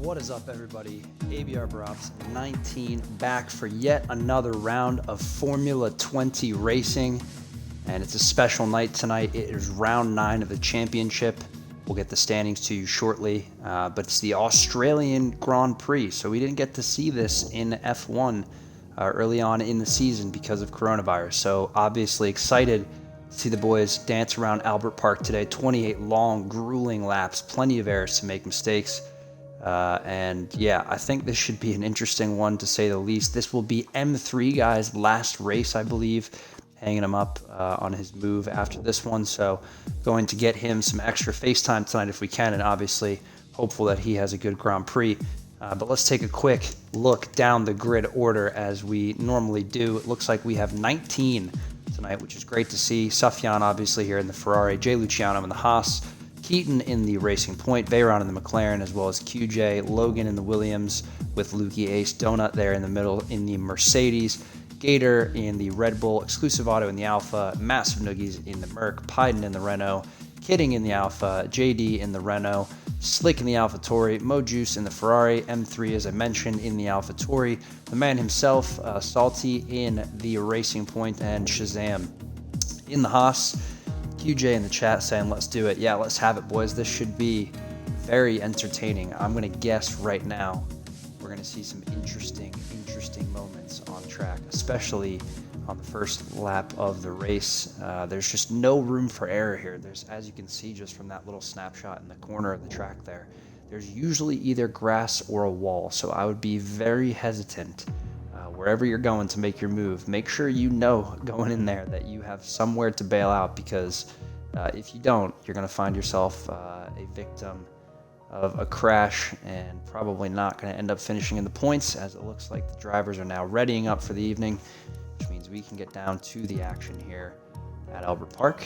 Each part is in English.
What is up, everybody? ABR Brops 19 back for yet another round of Formula 20 racing, and it's a special night tonight. It is round 9 of the championship. We'll get the standings to you shortly, but it's the Australian Grand Prix, so we didn't get to see this in F1 early on in the season because of coronavirus. So obviously excited to see the boys dance around Albert Park today. 28 long, grueling laps, plenty of errors to make mistakes. And yeah, I think this should be an interesting one, to say the least. This will be M3 guy's last race, I believe, hanging him up on his move after this one. So going to get him some extra FaceTime tonight if we can, and obviously hopeful that he has a good Grand Prix. But let's take a quick look down the grid order as we normally do. It looks like we have 19 tonight, which is great to see. Sufjan obviously here in the Ferrari, Jay Luciano in the Haas, Keaton in the Racing Point, Veyron in the McLaren, as well as QJ, Logan in the Williams with Lukey Ace, Donut there in the middle in the Mercedes, Gator in the Red Bull, Exclusive Auto in the Alpha, Massive Noogies in the Merc, Pyden in the Renault, Kidding in the Alpha, JD in the Renault, Slick in the AlphaTauri, Mo Juice in the Ferrari, M3 as I mentioned in the AlphaTauri, the man himself, Salty in the Racing Point, and Shazam in the Haas. QJ in the chat saying, let's do it. Yeah, let's have it, boys. This should be very entertaining. I'm going to guess right now we're going to see some interesting moments on track, especially on the first lap of the race. There's just no room for error here. There's, as you can see just from that little snapshot in the corner of the track there, there's usually either grass or a wall. So I would be very hesitant wherever you're going to make your move. Make sure you know going in there that you have somewhere to bail out, because if you don't, you're going to find yourself a victim of a crash and probably not going to end up finishing in the points, as it looks like the drivers are now readying up for the evening, which means we can get down to the action here at Albert Park.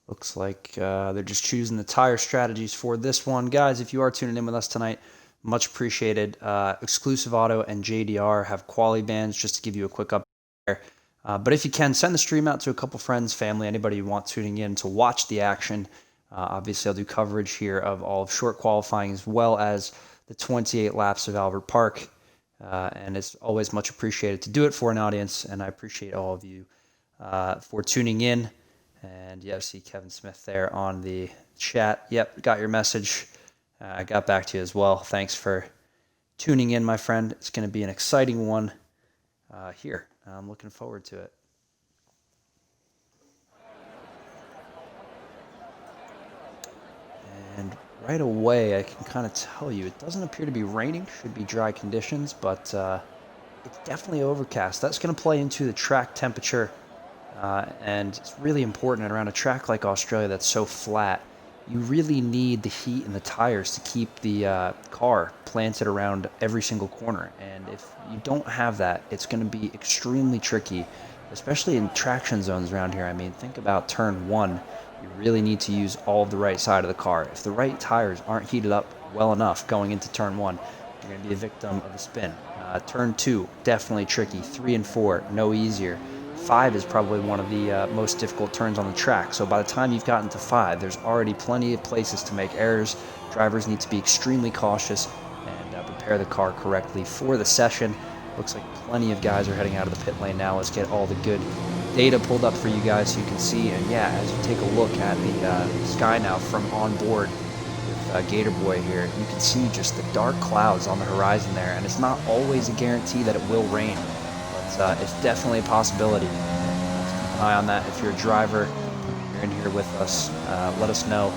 Looks like they're just choosing the tire strategies for this one. Guys, if you are tuning in with us tonight, much appreciated. Exclusive Auto and JDR have quali bands, just to give you a quick update there. But if you can, send the stream out to a couple friends, family, anybody you want tuning in to watch the action. Obviously, I'll do coverage here of all of short qualifying as well as the 28 laps of Albert Park. And it's always much appreciated to do it for an audience, and I appreciate all of you for tuning in. And yeah, I see Kevin Smith there on the chat. Yep, got your message. I got back to you as well. Thanks for tuning in, my friend. It's going to be an exciting one here. I'm looking forward to it. And right away, I can kind of tell you, it doesn't appear to be raining. Should be dry conditions, but it's definitely overcast. That's going to play into the track temperature. And it's really important around a track like Australia that's so flat. You really need the heat in the tires to keep the car planted around every single corner. And if you don't have that, it's going to be extremely tricky, especially in traction zones around here. I mean, think about turn 1. You really need to use all of the right side of the car. If the right tires aren't heated up well enough going into turn 1, you're going to be a victim of a spin. Turn 2, definitely tricky. 3 and 4, no easier. 5 is probably one of the most difficult turns on the track. So by the time you've gotten to 5, there's already plenty of places to make errors. Drivers need to be extremely cautious and prepare the car correctly for the session. Looks like plenty of guys are heading out of the pit lane now. Let's get all the good data pulled up for you guys so you can see. And yeah, as you take a look at the sky now from on board with Gator Boy here, you can see just the dark clouds on the horizon there. And it's not always a guarantee that it will rain. It's definitely a possibility. Keep an eye on that. If you're a driver, you're in here with us, let us know.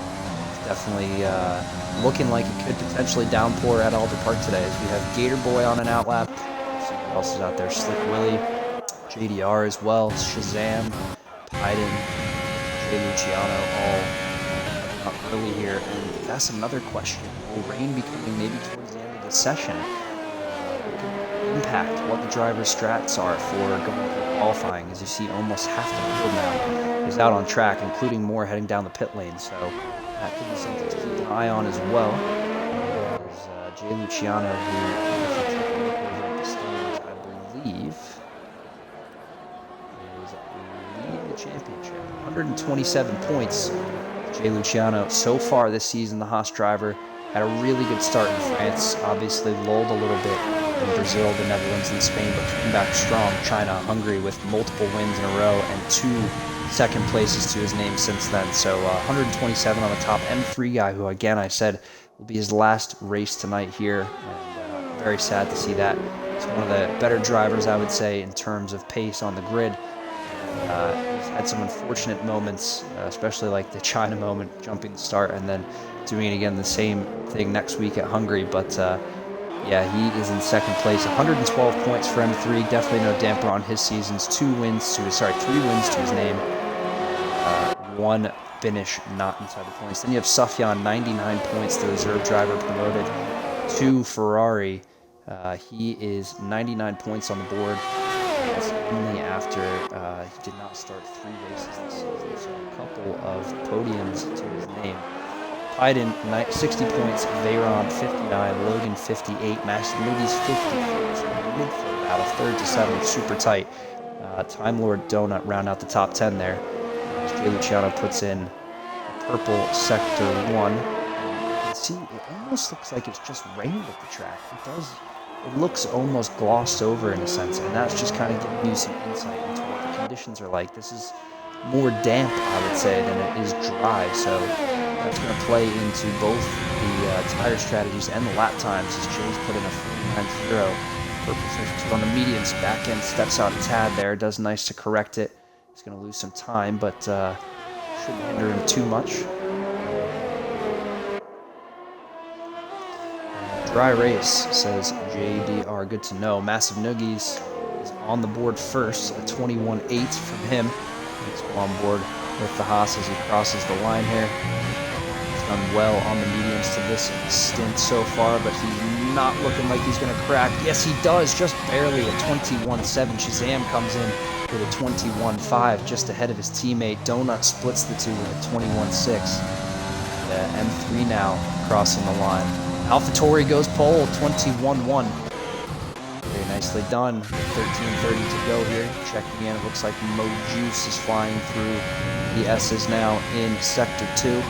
It's Definitely looking like it could potentially downpour at Alder Park today, as we have Gator Boy on an outlap. Let's see who else is out there. Slick Willie, JDR as well, Shazam, Pyden, Jay Luciano, all up early here. And that's another question. Will rain be coming maybe towards the end of the session? Impact what the driver's strats are for going through qualifying. As you see, almost half the field now is out on track, including more heading down the pit lane. So that could be something to keep an eye on as well. There's Jay Luciano, who, if you take a look over at the standings, I believe is leading the championship. 127 points. Jay Luciano so far this season, the Haas driver, had a really good start in France. Obviously lulled a little bit in Brazil, the Netherlands, and Spain, but coming back strong. China, Hungary with multiple wins in a row and 2 second places to his name since then. So 127 on the top. M3 guy, who again I said will be his last race tonight here, and very sad to see that. He's one of the better drivers, I would say, in terms of pace on the grid. He's had some unfortunate moments, especially like the China moment, jumping the start and then doing it again the same thing next week at Hungary. But yeah, he is in second place. 112 points for M3. Definitely no damper on his seasons. 3 wins to his name. 1 finish not inside the points. Then you have Sufjan, 99 points, the reserve driver promoted to Ferrari. He is 99 points on the board. That's only after he did not start 3 races this season, so a couple of podiums to his name. Pyden, 60 points, Veyron, 59, Logan, 58, Master Movies, 54. So midfield out of 3rd to 7th, super tight. Time Lord Donut round out the top 10 there. As Jay Luciano puts in purple sector 1. And you can see it almost looks like it's just rained at the track. It looks almost glossed over in a sense, and that's just kind of giving you some insight into what the conditions are like. This is more damp, I would say, than it is dry, so that's going to play into both the tire strategies and the lap times, as Jay's put in a 49.0. Purple sector on the mediums, back end steps out a tad there, does nice to correct it. He's going to lose some time, but shouldn't hinder him too much. Dry race, says JDR. Good to know. Massive Noogies is on the board first, a 21.8 from him. Let's go on board with the Haas as he crosses the line here. He's done well on the mediums to this stint so far, but he's not looking like he's going to crack. Yes, he does, just barely at 21.7. Shazam comes in with a 21.5, just ahead of his teammate. Donut splits the two with a 21.6. M3 now crossing the line. AlphaTauri goes pole, 21.1. Very nicely done. 13.30 to go here. Checking in, it looks like Mo Juice is flying through the S's now in Sector 2.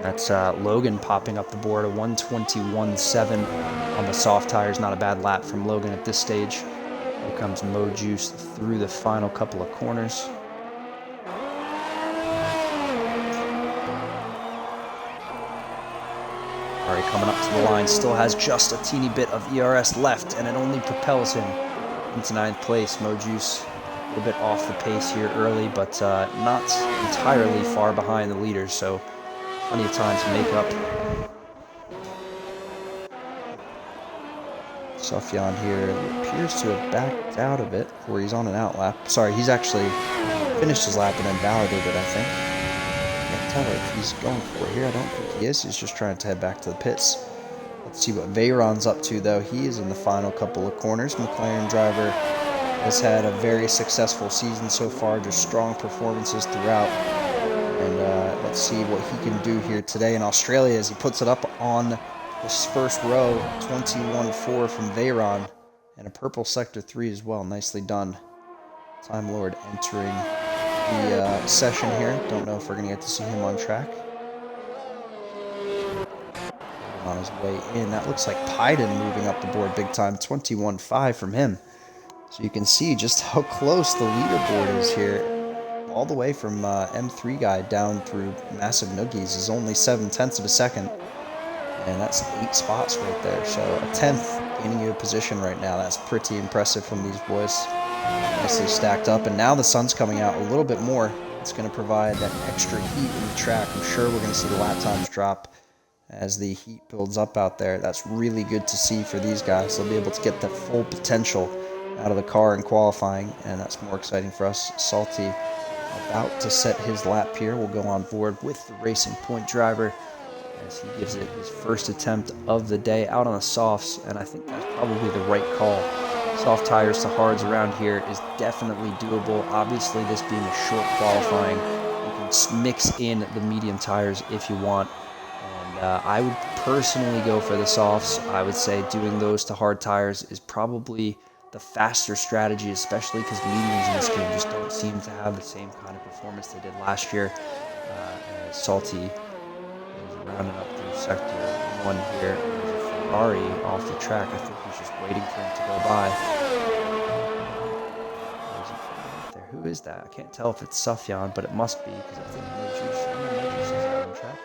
That's Logan popping up the board, a 121.7 on the soft tires. Not a bad lap from Logan at this stage. Here comes Mo Juice through the final couple of corners. Alright, coming up to the line, still has just a teeny bit of ERS left, and it only propels him into 9th place. Mo Juice a little bit off the pace here early, but not entirely far behind the leaders, so plenty of time to make up. Sufjan here appears to have backed out of it, where he's on an outlap. Sorry, he's actually finished his lap and then validated, I think. Can't tell if he's going for it here. I don't think he is. He's just trying to head back to the pits. Let's see what Veyron's up to, though. He is in the final couple of corners. McLaren driver has had a very successful season so far, just strong performances throughout. And let's see what he can do here today in Australia as he puts it up on this first row. 21.4 from Veyron, and a purple sector 3 as well. Nicely done. Time Lord entering the session here. Don't know if we're going to get to see him on track. On his way in. That looks like Pyden moving up the board big time. 21.5 from him. So you can see just how close the leaderboard is here. All the way from M3 guy down through Massive Noogies is only 7/10 of a second. And that's 8 spots right there. So a 10th gaining you a position right now. That's pretty impressive from these boys. Nicely stacked up, and now the sun's coming out a little bit more. It's going to provide that extra heat in the track. I'm sure we're going to see the lap times drop as the heat builds up out there. That's really good to see for these guys. They'll be able to get the full potential out of the car in qualifying, and that's more exciting for us. Salty about to set his lap here. We'll go on board with the Racing Point driver as he gives it his first attempt of the day out on the softs, and I think that's probably the right call. Soft tires to hards around here is definitely doable. Obviously, this being a short qualifying, you can mix in the medium tires if you want. And I would personally go for the softs. I would say doing those to hard tires is probably the faster strategy, especially because mediums in this game just don't seem to have the same kind of performance they did last year. As Salty is rounding up through sector 1 here. Ferrari off the track. I think he's just waiting for him to go by. Who is that? I can't tell if it's Sufjan, but it must be because I think Medjus is out on the track.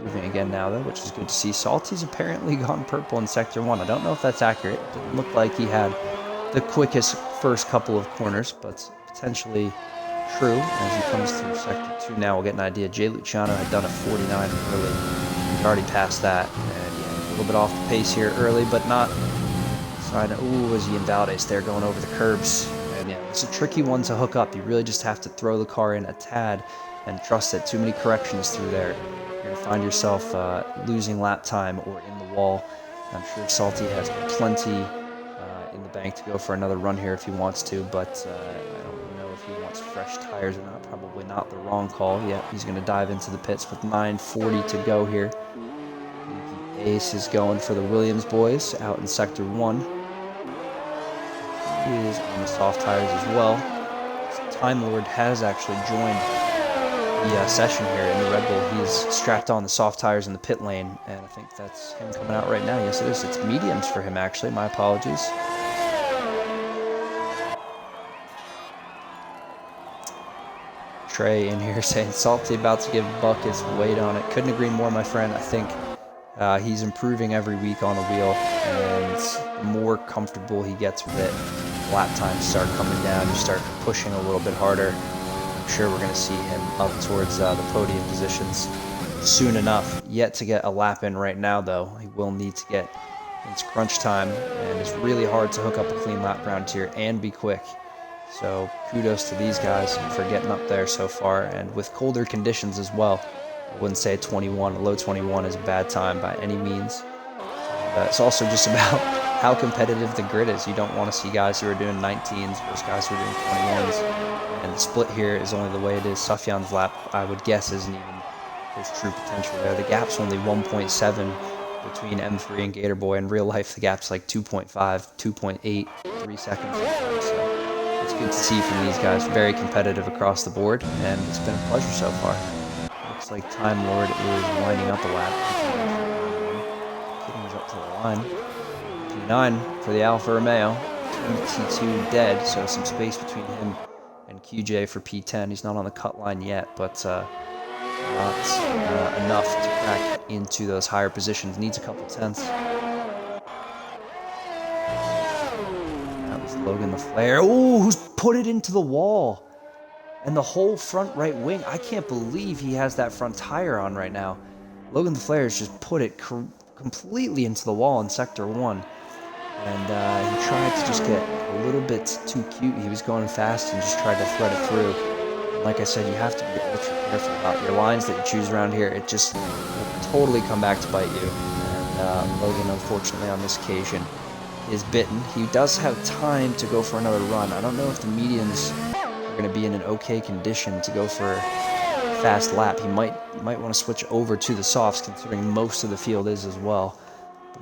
Moving again now, though, which is good to see. Salty's apparently gone purple in sector 1. I don't know if that's accurate. It didn't look like he had the quickest first couple of corners, but potentially true as he comes through sector 2. Now we'll get an idea. Jay Luciano had done a 49 early. He's already passed that, and yeah, a little bit off the pace here early, but not sign. Ooh, as he invalidates there, going over the curbs. And yeah, it's a tricky one to hook up. You really just have to throw the car in a tad and trust it. Too many corrections through there, you're going to find yourself losing lap time or in the wall. I'm sure Salty has plenty in the bank to go for another run here if he wants to, but I don't know if he wants fresh tires or not. Probably not the wrong call. Yeah, he's going to dive into the pits with 9:40 to go here. The ace is going for the Williams boys out in sector 1. He is on the soft tires as well. Time Lord has actually joined the session here in the Red Bull. He's strapped on the soft tires in the pit lane, and I think that's him coming out right now. Yes, it is. It's mediums for him, actually. My apologies. Trey in here saying Salty about to give buckets weight on it. Couldn't agree more, my friend. I think he's improving every week on the wheel, and the more comfortable he gets with it, lap times start coming down. You start pushing a little bit harder. I'm sure we're going to see him up towards the podium positions soon enough. Yet to get a lap in right now, though. He will need to get into crunch time, and it's really hard to hook up a clean lap around here and be quick. So kudos to these guys for getting up there so far, and with colder conditions as well. I wouldn't say a low 21 is a bad time by any means. It's also just about how competitive the grid is. You don't want to see guys who are doing 19s versus guys who are doing 21s. And the split here is only the way it is. Sufjan's lap, I would guess, isn't even his true potential there. The gap's only 1.7 between M3 and Gator Boy. In real life, the gap's like 2.5, 2.8, 3 seconds. So it's good to see from these guys. Very competitive across the board, and it's been a pleasure so far. Looks like Time Lord is lining up a lap. Getting us up to the line. P9 for the Alfa Romeo. T2 dead, so some space between him and QJ for P10. He's not on the cut line yet, but not enough to crack into those higher positions. Needs a couple tenths. That was Logan LaFleur. Oh, who's put it into the wall? And the whole front right wing. I can't believe he has that front tire on right now. Logan LaFleur has just put it completely into the wall in Sector 1. And he tried to just get a little bit too cute. He was going fast and just tried to thread it through. And like I said, you have to be ultra careful about your lines that you choose around here. It just will totally come back to bite you. And Logan, unfortunately, on this occasion, is bitten. He does have time to go for another run. I don't know if the medians are going to be in an okay condition to go for a fast lap. He might want to switch over to the softs, considering most of the field is as well.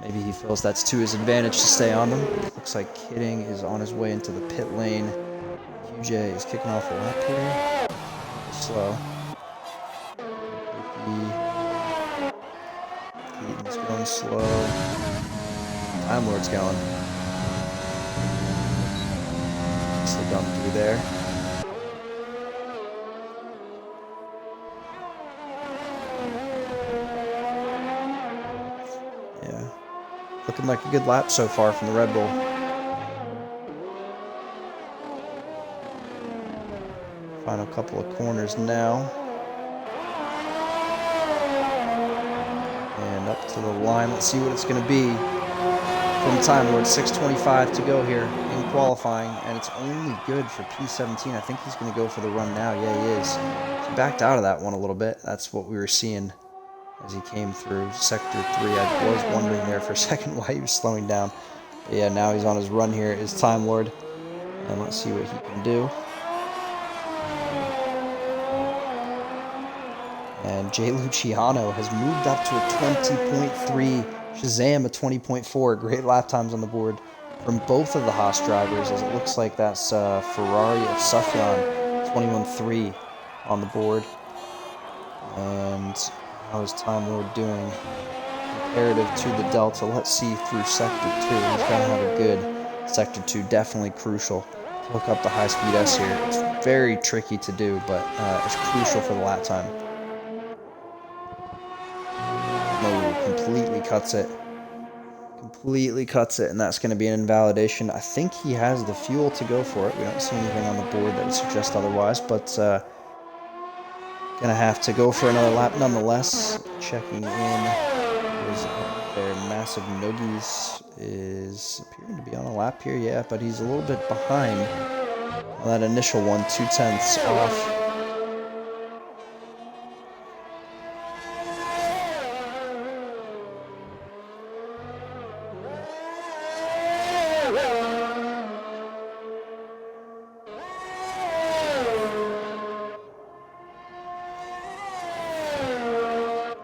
Maybe he feels that's to his advantage to stay on them. Looks like Kidding is on his way into the pit lane. QJ is kicking off a lap here. Slow. Keaton's going slow. Time Lord's going. Nicely done through there. Looking like a good lap so far from the Red Bull. Final couple of corners now. And up to the line. Let's see what it's going to be. From time, Lord, 6:25 to go here in qualifying, and it's only good for P17. I think he's going to go for the run now. Yeah, he is. He backed out of that one a little bit. That's what we were seeing as he came through Sector 3. I was wondering there for a second why he was slowing down. But yeah, now he's on his run here. Is Time Lord, and let's see what he can do. And Jay Luciano has moved up to a 20.3. Shazam, a 20.4. Great lap times on the board from both of the Haas drivers, as it looks like that's Ferrari of Sufjan, 21.3 on the board. And how is Time Lord doing comparative to the Delta? Let's see through Sector 2. He's got to have a good Sector 2. Definitely crucial to hook up the high-speed S here. It's very tricky to do, but it's crucial for the lap time. No, completely cuts it. Completely cuts it, and that's going to be an invalidation. I think he has the fuel to go for it. We don't see anything on the board that would suggest otherwise, but going to have to go for another lap nonetheless. Checking in is up there. Massive Noogies is appearing to be on a lap here, yeah, but he's a little bit behind on that initial one, 0.2 off.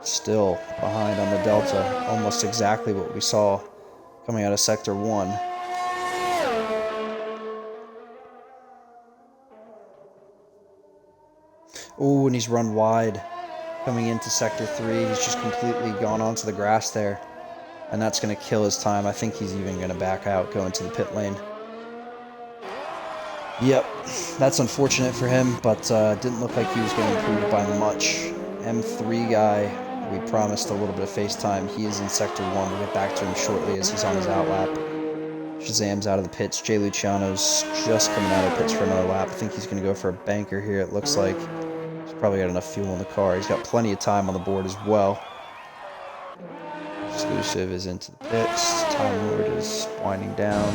Still behind on the Delta, almost exactly what we saw coming out of Sector 1. Oh, and he's run wide coming into Sector 3. He's just completely gone onto the grass there, and that's going to kill his time. I think he's even going to back out, go into the pit lane. Yep, that's unfortunate for him, but didn't look like he was going to improve by much. M3 guy, we promised a little bit of FaceTime. He is in Sector 1. We'll get back to him shortly as he's on his outlap. Shazam's out of the pits. Jay Luciano's just coming out of the pits for another lap. I think he's going to go for a banker here, it looks like. He's probably got enough fuel in the car. He's got plenty of time on the board as well. Exclusive is into the pits. Time Lord is winding down.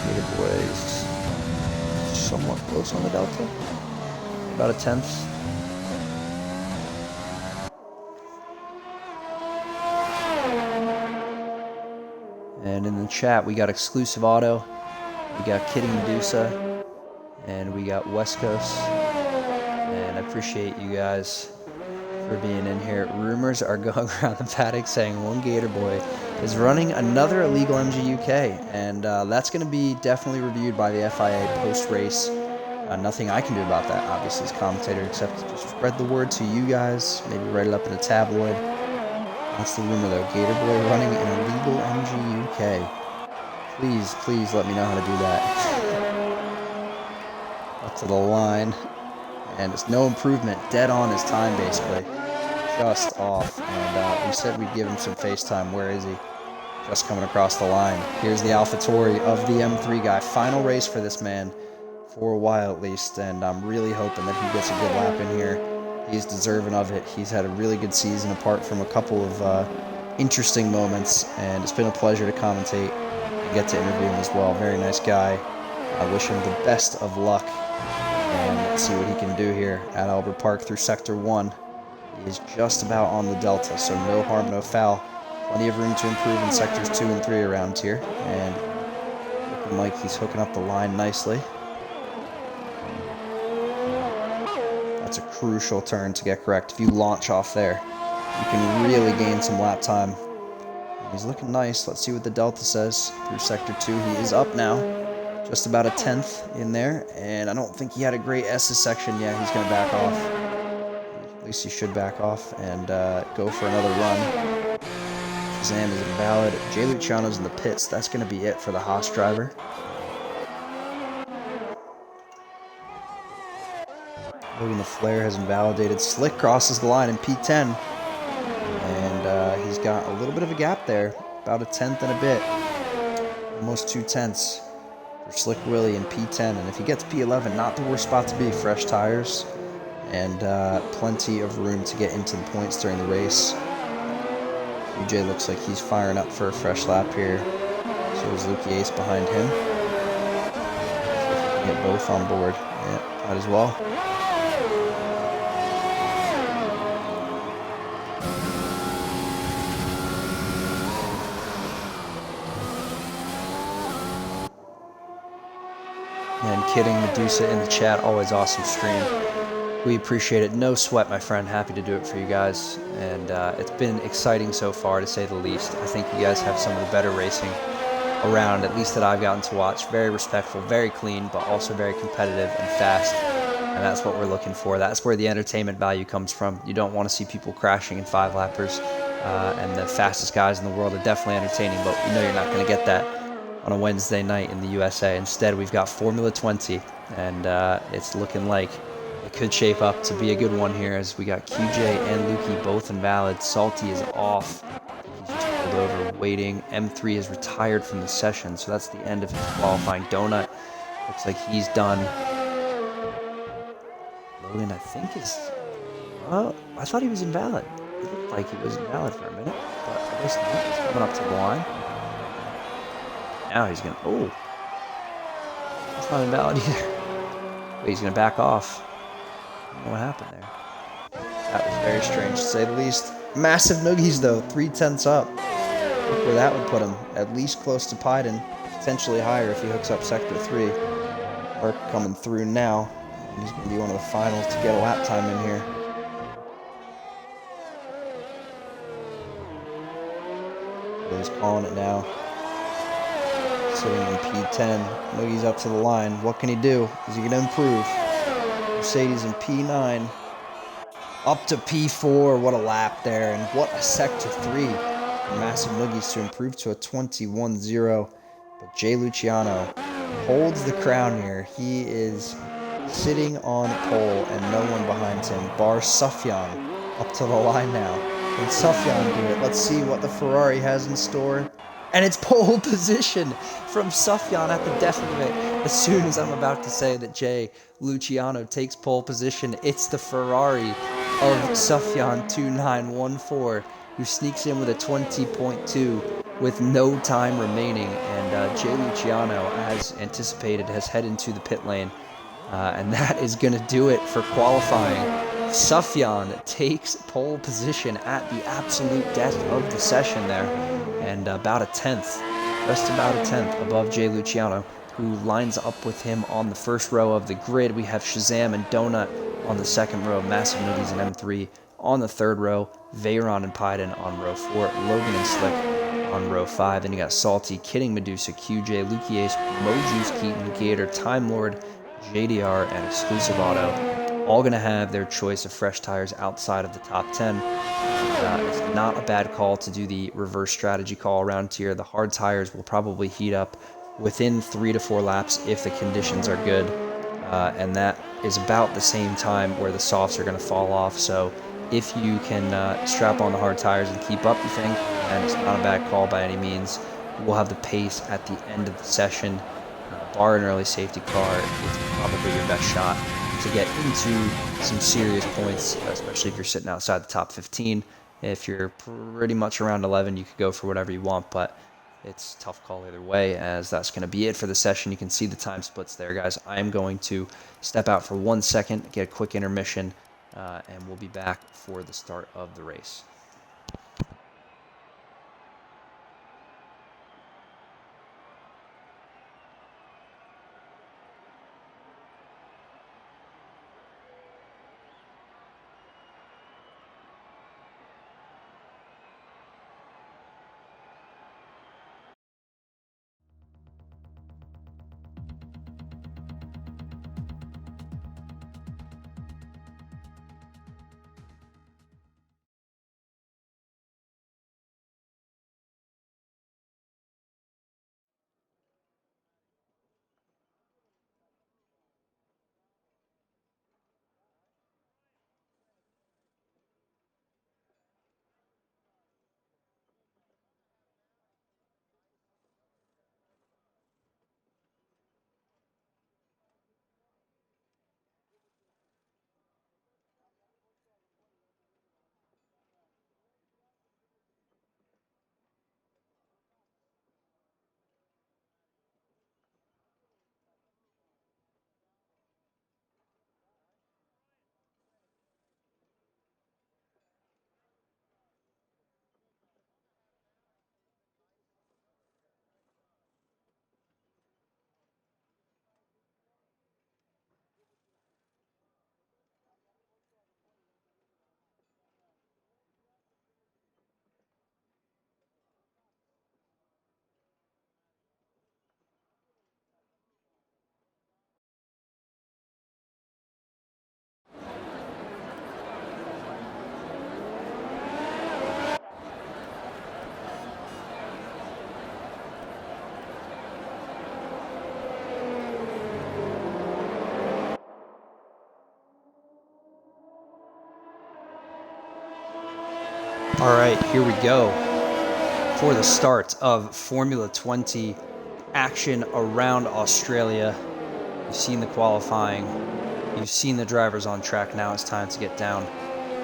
Gator Boy is somewhat close on the Delta. About a 10th. And in the chat, we got Exclusive Auto, we got Kitty Medusa, and we got West Coast. And I appreciate you guys for being in here. Rumors are going around the paddock saying one Gator Boy is running another illegal MGUK, and that's going to be definitely reviewed by the FIA post-race. Nothing I can do about that, obviously, as commentator, except just spread the word to you guys, maybe write it up in a tabloid. That's the rumor, though. Gator Boy running an illegal MGUK. Please, please let me know how to do that. Up to the line. And it's no improvement. Dead on his time, basically. Just off. And we said we'd give him some FaceTime. Where is he? Just coming across the line. Here's the AlphaTauri of the M3 guy. Final race for this man. For a while, at least. And I'm really hoping that he gets a good lap in here. He's deserving of it. He's had a really good season apart from a couple of interesting moments, and it's been a pleasure to commentate and get to interview him as well. Very nice guy. I wish him the best of luck, and let's see what he can do here at Albert Park through Sector 1. He is just about on the Delta, so no harm, no foul. Plenty of room to improve in Sectors 2 and 3 around here, and looking like he's hooking up the line nicely. That's a crucial turn to get correct. If you launch off there, you can really gain some lap time. He's looking nice. Let's see what the Delta says through Sector 2. He is up now. Just about a 10th in there. And I don't think he had a great S's section. Yeah, he's going to back off. At least he should back off and go for another run. Shazam is invalid. Jay Luciano's in the pits. That's going to be it for the Haas driver. Logan the Flare has invalidated. Slick crosses the line in P10. And he's got a little bit of a gap there. About a 10th and a bit. Almost 2/10 for for Slick Willie in P10. And if he gets P11, not the worst spot to be. Fresh tires and plenty of room to get into the points during the race. UJ looks like he's firing up for a fresh lap here. So is Lukey Ace behind him. See if we can get both on board. Yeah, might as well. And kidding Medusa in the chat, always awesome stream. We appreciate it. No sweat, my friend. Happy to do it for you guys. And it's been exciting so far, to say the least. I think you guys have some of the better racing around, at least that I've gotten to watch. Very respectful, very clean, but also very competitive and fast. And that's what we're looking for. That's where the entertainment value comes from. You don't want to see people crashing in 5-lappers. And the fastest guys in the world are definitely entertaining, but you know you're not going to get that on a Wednesday night in the USA. Instead, we've got Formula 20, and it's looking like it could shape up to be a good one here, as we got QJ and Lukey both invalid. Salty is off. He's just pulled over waiting. M3 is retired from the session, so that's the end of his qualifying. Donut looks like he's done. Logan, I think, is... Well, I thought he was invalid. It looked like he was invalid for a minute, but I guess not. He's coming up to the line. Now he's going to... Oh. That's not invalid either. Wait, he's going to back off. I don't know what happened there. That was very strange, to say the least. Massive noogies, though. 3/10 up. Look where that would put him. At least close to Pyden. Potentially higher if he hooks up Sector 3. Burke coming through now. And he's going to be one of the finals to get a lap time in here. He's calling it now. Sitting in P10. Noogie's up to the line. What can he do? Is he going to improve? Mercedes in P9. Up to P4. What a lap there. And what a Sector 3. Massive Noogies to improve to a 21-0. But Jay Luciano holds the crown here. He is sitting on pole and no one behind him. Bar Sufjan up to the line now. Can Sufjan do it? Let's see what the Ferrari has in store. And it's pole position from Sufjan at the death of it. As soon as I'm about to say that Jay Luciano takes pole position, it's the Ferrari of Sufjan 2914 who sneaks in with a 20.2 with no time remaining. And Jay Luciano, as anticipated, has headed into the pit lane. And that is going to do it for qualifying. Sufjan takes pole position at the absolute death of the session there, and about a 10th, just about a 10th above Jay Luciano, who lines up with him on the first row of the grid. We have Shazam and Donut on the second row, Massive Noogies and M3 on the third row, Veyron and Pyden on row 4, Logan and Slick on row 5. Then you got Salty, Kidding Medusa, QJ, Lukey Ace, Mojuice, Keaton, Gator, Time Lord, JDR, and Exclusive Auto. All going to have their choice of fresh tires outside of the top 10. It's not a bad call to do the reverse strategy call around here. The hard tires will probably heat up within 3 to 4 laps if the conditions are good. And that is about the same time where the softs are going to fall off. So if you can strap on the hard tires and keep up, you think, and it's not a bad call by any means. We'll have the pace at the end of the session. Bar an early safety car, it's probably your best shot to get into some serious points, especially if you're sitting outside the top 15. If you're pretty much around 11, you could go for whatever you want, but it's a tough call either way, as that's going to be it for the session. You can see the time splits there, guys. I am going to step out for 1 second, get a quick intermission, and we'll be back for the start of the race. All right, here we go for the start of Formula 20 action around Australia. You've seen the qualifying. You've seen the drivers on track. Now it's time to get down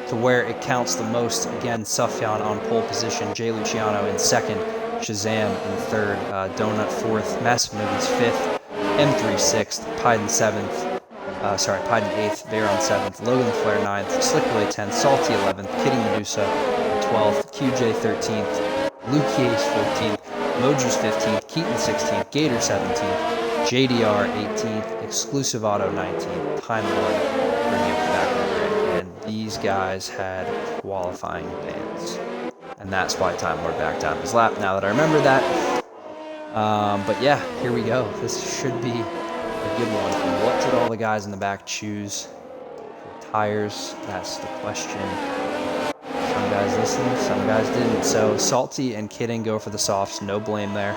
to where it counts the most. Again, Sufjan on pole position, Jay Luciano in second, Shazam in third, Donut fourth, Massive Noogies fifth, M3 sixth, Pyden seventh. Pyden 8th, Veyron 7th, Logan Flair 9th, Slick Willy 10th, Salty 11th, Kitty Medusa 12th, QJ 13th, Luke Hayes 14th, Moju's 15th, Keaton 16th, Gator 17th, JDR 18th, Exclusive Auto 19th, Time Lord bringing it back over it. And these guys had qualifying bans. And that's why Time Lord backed out of his lap, now that I remember that. But yeah, here we go. This should be a good one. What did all the guys in the back choose for tires? That's the question. Some guys listened, some guys didn't. So Salty and Kidding go for the softs. No blame there.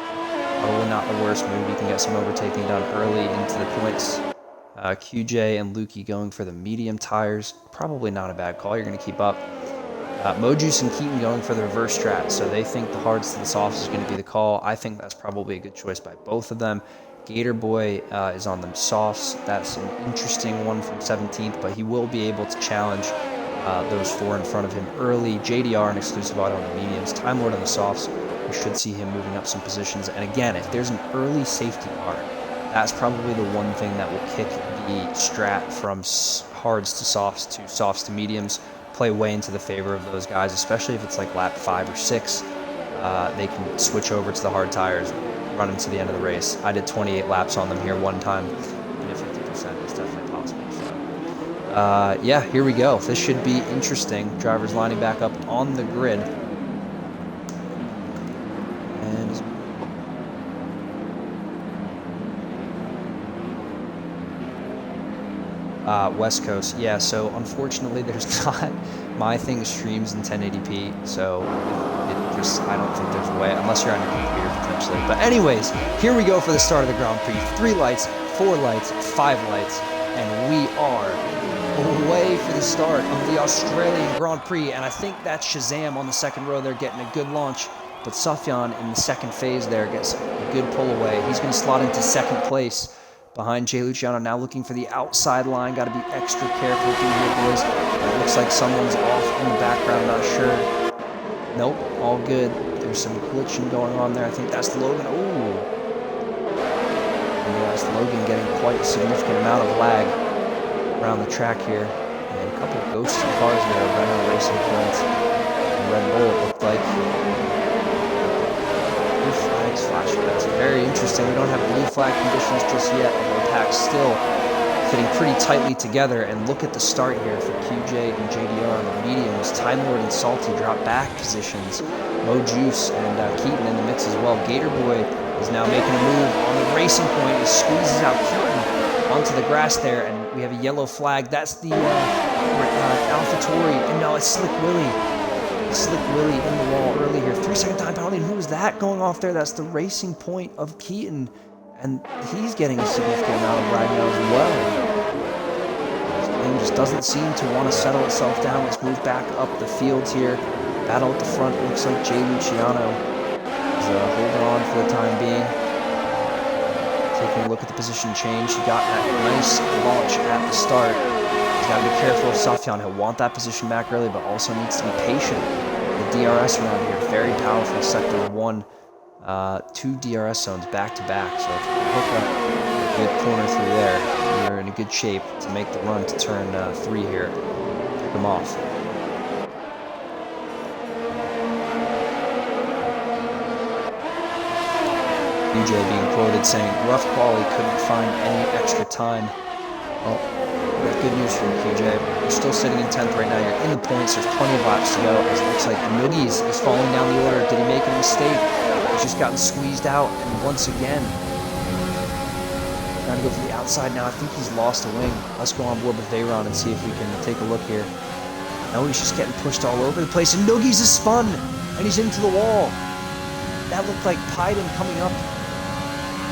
Probably not the worst move. You can get some overtaking done early into the points. QJ and Lukey going for the medium tires. Probably not a bad call. You're going to keep up. Mojuice and Keaton going for the reverse strat. So they think the hards to the softs is going to be the call. I think that's probably a good choice by both of them. Gator Boy is on them softs. That's an interesting one from 17th, but he will be able to challenge those four in front of him early. JDR and Exclusive Auto on the mediums. Time Lord on the softs. We should see him moving up some positions. And again, if there's an early safety car, that's probably the one thing that will kick the strat from hards to softs to mediums, play way into the favor of those guys, especially if it's like lap 5 or 6. They can switch over to the hard tires, run into the end of the race. I did 28 laps on them here one time, and at 50% is definitely possible. So, yeah, here we go. This should be interesting. Drivers lining back up on the grid. And West Coast, yeah. So unfortunately, there's not. My thing streams in 1080p, so I don't think there's a way, unless you're on your computer potentially. But anyways, here we go for the start of the Grand Prix. 3 lights, 4 lights, 5 lights, and we are away for the start of the Australian Grand Prix. And I think that's Shazam on the second row there getting a good launch. But Sufjan in the second phase there gets a good pull away. He's going to slot into second place behind Jay Luciano, now looking for the outside line. Got to be extra careful through here, boys. It looks like someone's off in the background, not sure. Nope, all good. There's some glitching going on there. I think that's Logan. Ooh. And that's Logan getting quite a significant amount of lag around the track here. And a couple of ghosted cars there, Renault Racing Point and Red Bull, it looked like. Blue flags flashing. That's very interesting. We don't have blue flag conditions just yet, although pack's still fitting pretty tightly together. And look at the start here for QJ and JDR on the mediums. Time Lord and Salty drop back positions. Mo Juice and Keaton in the mix as well. Gator Boy is now making a move on the racing point. He squeezes out Keaton onto the grass there, and we have a yellow flag. That's the AlphaTauri, and no, it's Slick Willy. Slick Willy in the wall early here. 3-second time penalty. Who is that going off there? That's the racing point of Keaton. And he's getting a significant amount of lag now as well. This game just doesn't seem to want to settle itself down. Let's move back up the field here. Battle at the front. It looks like Jay Luciano is holding on for the time being. Taking a look at the position change. He got that nice launch at the start. He's got to be careful of Sufjan. He'll want that position back early, but also needs to be patient. The DRS around here, very powerful. Sector 1. 2 DRS zones back to back, so if you hook up a good corner through there, you're in a good shape to make the run to turn 3 here. Pick them off. UJ being quoted saying, rough quali, couldn't find any extra time. Well, we have good news for you, QJ. You're still sitting in 10th right now. You're in the points. There's plenty of laps to go. As it looks like Noogies is falling down the order. Did he make a mistake? He's just gotten squeezed out, and once again, trying to go for the outside now. I think he's lost a wing. Let's go on board with Veyron and see if we can take a look here. No, he's just getting pushed all over the place, and Noogies is spun, and he's into the wall. That looked like Pyden coming up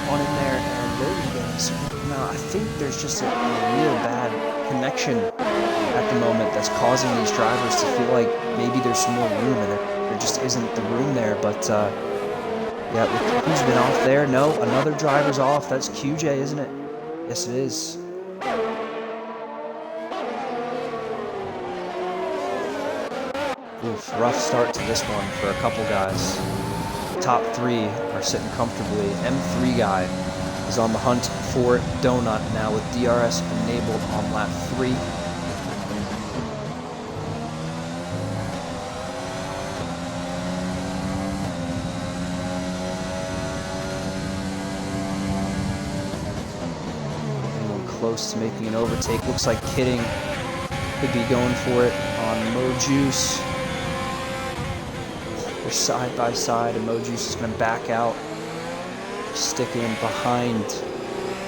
on in there, and Logan getting a significant amount. I think there's just a real bad connection at the moment that's causing these drivers to feel like maybe there's some more room, and there just isn't the room there. But yeah, look who's been off there. No, another driver's off. That's QJ, isn't it? Yes, it is. Oof, rough start to this one for a couple guys. Top 3 are sitting comfortably. M3 guy is on the hunt for Donut now with DRS enabled on lap 3. Anyone close to making an overtake? Looks like Kidding could be going for it on Mojuice. They're side by side, and Mojuice is going to back out, stick in behind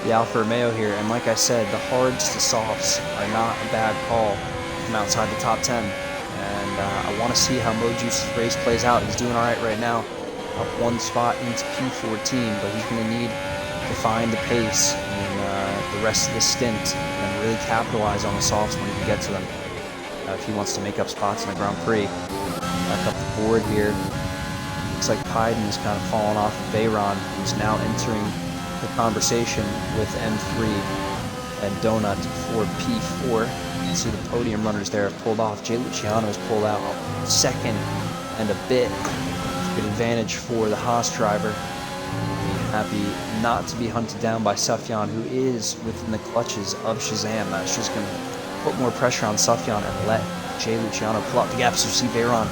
the Alfa Romeo here. And like I said, the hards to softs are not a bad call from outside the top 10. And I want to see how Mojuice's race plays out. He's doing all right now, up 1 spot into P14, but he's going to need to find the pace in the rest of the stint and really capitalize on the softs when he can get to them if he wants to make up spots in the Grand Prix. Back up the board here. Looks like Pyden is kind of falling off of Veyron, who's now entering the conversation with M3 and Donut for P4. You can see the podium runners there have pulled off. Jay Luciano's pulled out second and a bit. Good advantage for the Haas driver. Happy not to be hunted down by Sufjan, who is within the clutches of Shazam. That's just going to put more pressure on Sufjan and let Jay Luciano pull out the gap. So you see Veyron,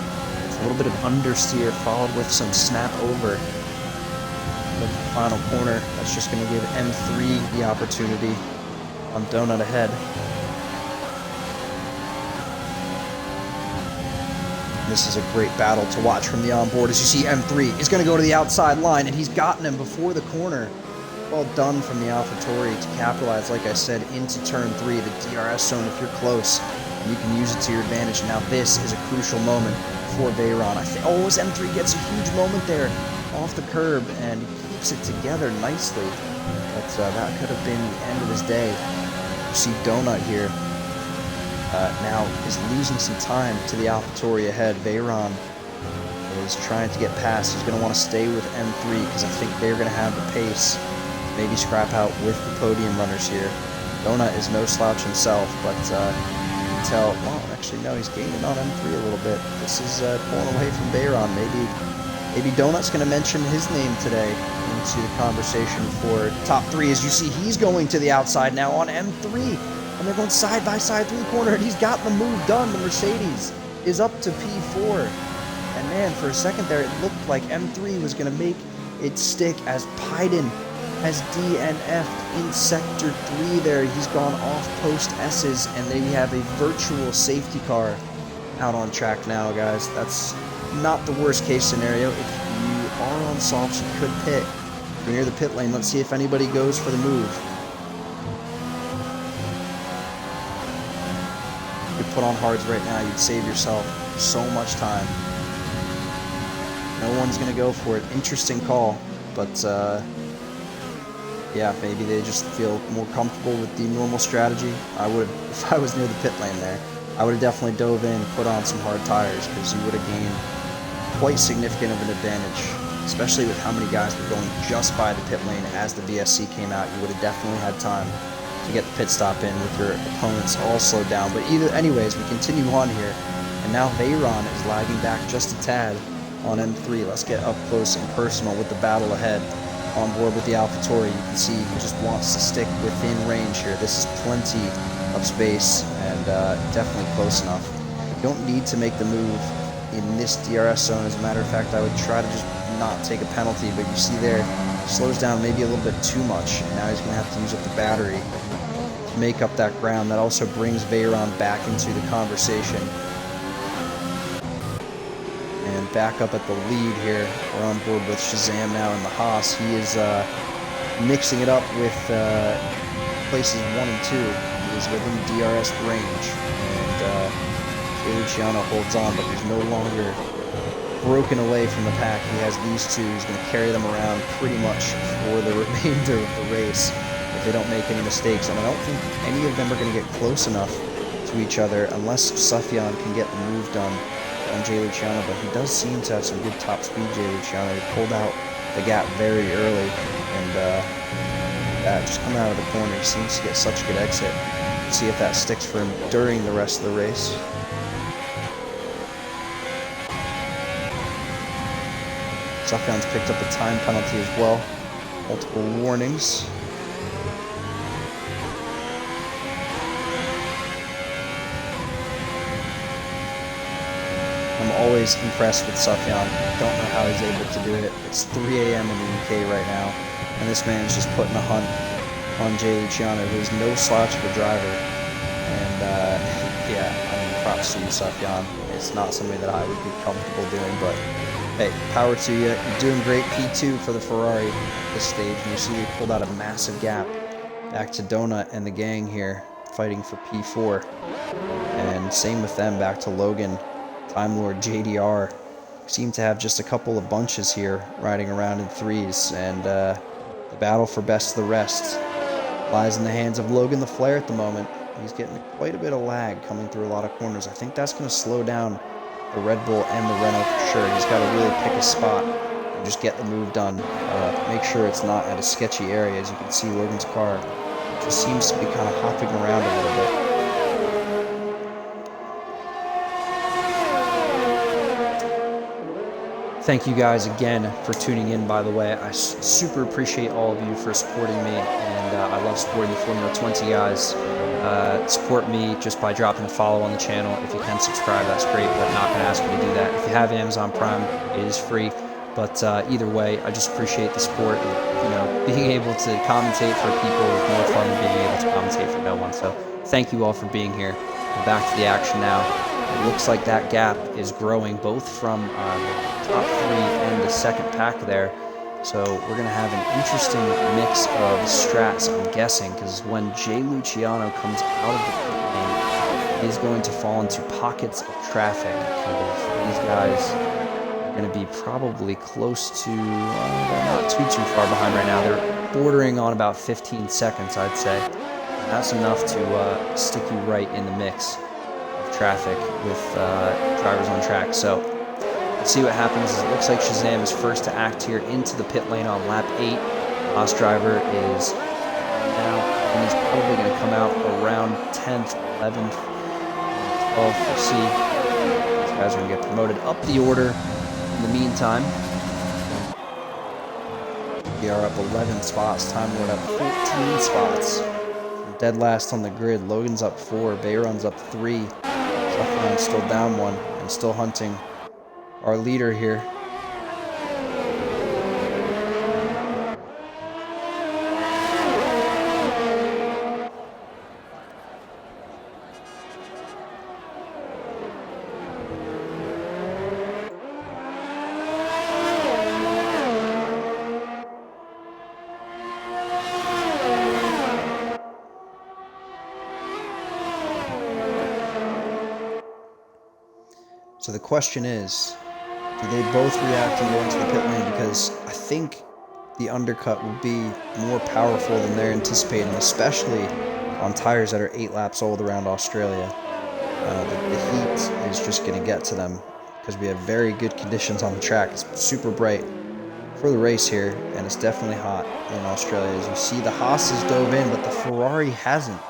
it's a little bit of understeer followed with some snap over the final corner. That's just going to give M3 the opportunity on Donut ahead. This is a great battle to watch from the onboard. As you see, M3 is going to go to the outside line, and he's gotten him before the corner. Well done from the AlphaTauri to capitalize, like I said, into turn 3, the DRS zone if you're close. You can use it to your advantage. Now this is a crucial moment for Veyron. Oh, as M3 gets a huge moment there off the curb and keeps it together nicely. But that could have been the end of his day. You see Donut here now is losing some time to the AlphaTauri ahead. Veyron is trying to get past. He's going to want to stay with M3 because I think they're going to have the pace to maybe scrap out with the podium runners here. Donut is no slouch himself, but tell, well, actually, no, he's gaining on M3 a little bit. This is pulling away from Veyron. Maybe Donut's going to mention his name today into the conversation for top 3. As you see, he's going to the outside now on M3, and they're going side by side through the corner, and he's got the move done. The Mercedes is up to P4, and man, for a second there, it looked like M3 was going to make it stick as Pyden has DNF'd in Sector 3 there. He's gone off post S's, and they have a virtual safety car out on track now, guys. That's not the worst case scenario. If you are on softs, you could pit. If you're near the pit lane, let's see if anybody goes for the move. You could put on hards right now. You'd save yourself so much time. No one's going to go for it. Interesting call, but yeah, maybe they just feel more comfortable with the normal strategy. I would have, if I was near the pit lane there, I would have definitely dove in and put on some hard tires because you would have gained quite significant of an advantage, especially with how many guys were going just by the pit lane as the VSC came out. You would have definitely had time to get the pit stop in with your opponents all slowed down. But anyways, we continue on here, and now Veyron is lagging back just a tad on M3. Let's get up close and personal with the battle ahead. On board with the AlphaTauri, you can see he just wants to stick within range here. This is plenty of space and definitely close enough. You don't need to make the move in this DRS zone. As a matter of fact, I would try to just not take a penalty, but you see there, slows down maybe a little bit too much, and now he's going to have to use up the battery to make up that ground. That also brings Veyron back into the conversation. And back up at the lead here. We're on board with Shazam now in the Haas. He is mixing it up with places 1 and 2. He is within DRS range. And Luciano holds on, but he's no longer broken away from the pack. He has these two. He's going to carry them around pretty much for the remainder of the race if they don't make any mistakes. And I don't think any of them are going to get close enough to to each other unless Sufjan can get the move done on Jay Luciano, but he does seem to have some good top speed, Jay Luciano. He pulled out the gap very early, and just coming out of the corner, he seems to get such a good exit. Let's see if that sticks for him during the rest of the race. Sufjan's picked up a time penalty as well. Multiple warnings. I'm always impressed with Sufjan. Don't know how he's able to do it. It's 3 a.m. in the UK right now, and this man's just putting a hunt on Jay Luciano, who is no slouch of a driver. And yeah, I mean, props to you, Sufjan. It's not something that I would be comfortable doing, but hey, power to you. You're doing great. P2 for the Ferrari at this stage, and you see they pulled out a massive gap back to Donut and the gang here, fighting for P4. And same with them, back to Logan, Time Lord, JDR. Seem to have just a couple of bunches here riding around in threes, and the battle for best of the rest lies in the hands of Logan the Flare at the moment. He's getting quite a bit of lag coming through a lot of corners. I think that's going to slow down the Red Bull and the Renault for sure. He's got to really pick a spot and just get the move done. Make sure it's not at a sketchy area. As you can see, Logan's car just seems to be kind of hopping around a little bit. Thank you guys again for tuning in, by the way. I super appreciate all of you for supporting me, and I love supporting the Formula 20 guys. Support me just by dropping a follow on the channel. If you can subscribe, that's great, but not going to ask you to do that. If you have Amazon Prime, it is free. But either way, I just appreciate the support. You know, being able to commentate for people is more fun than being able to commentate for no one. So thank you all for being here. We're back to the action now. It looks like that gap is growing both from the top three and the second pack there. So we're going to have an interesting mix of strats, I'm guessing, because when Jay Luciano comes out of the pit lane, he's going to fall into pockets of traffic, because these guys are going to be probably close to, they're not too far behind right now. They're bordering on about 15 seconds, I'd say. And that's enough to stick you right in the mix of traffic with drivers on track. So let's see what happens. It looks like Shazam is first to act here into the pit lane on lap 8. Last driver is now, and he's probably going to come out around 10th, 11th, 12th. We'll see. These guys are going to get promoted up the order. In the meantime, we are up 11 spots. Time Lord up 14 spots. From dead last on the grid, Logan's up 4. Bayron's up 3. Sufjan's still down 1 and still hunting our leader here. So the question is, do they both react and go into the pit lane? Because I think the undercut will be more powerful than they're anticipating, especially on tires that are 8 laps old around Australia. The heat is just going to get to them because we have very good conditions on the track. It's super bright for the race here, and it's definitely hot in Australia. As you see, the Haas has dove in, but the Ferrari hasn't.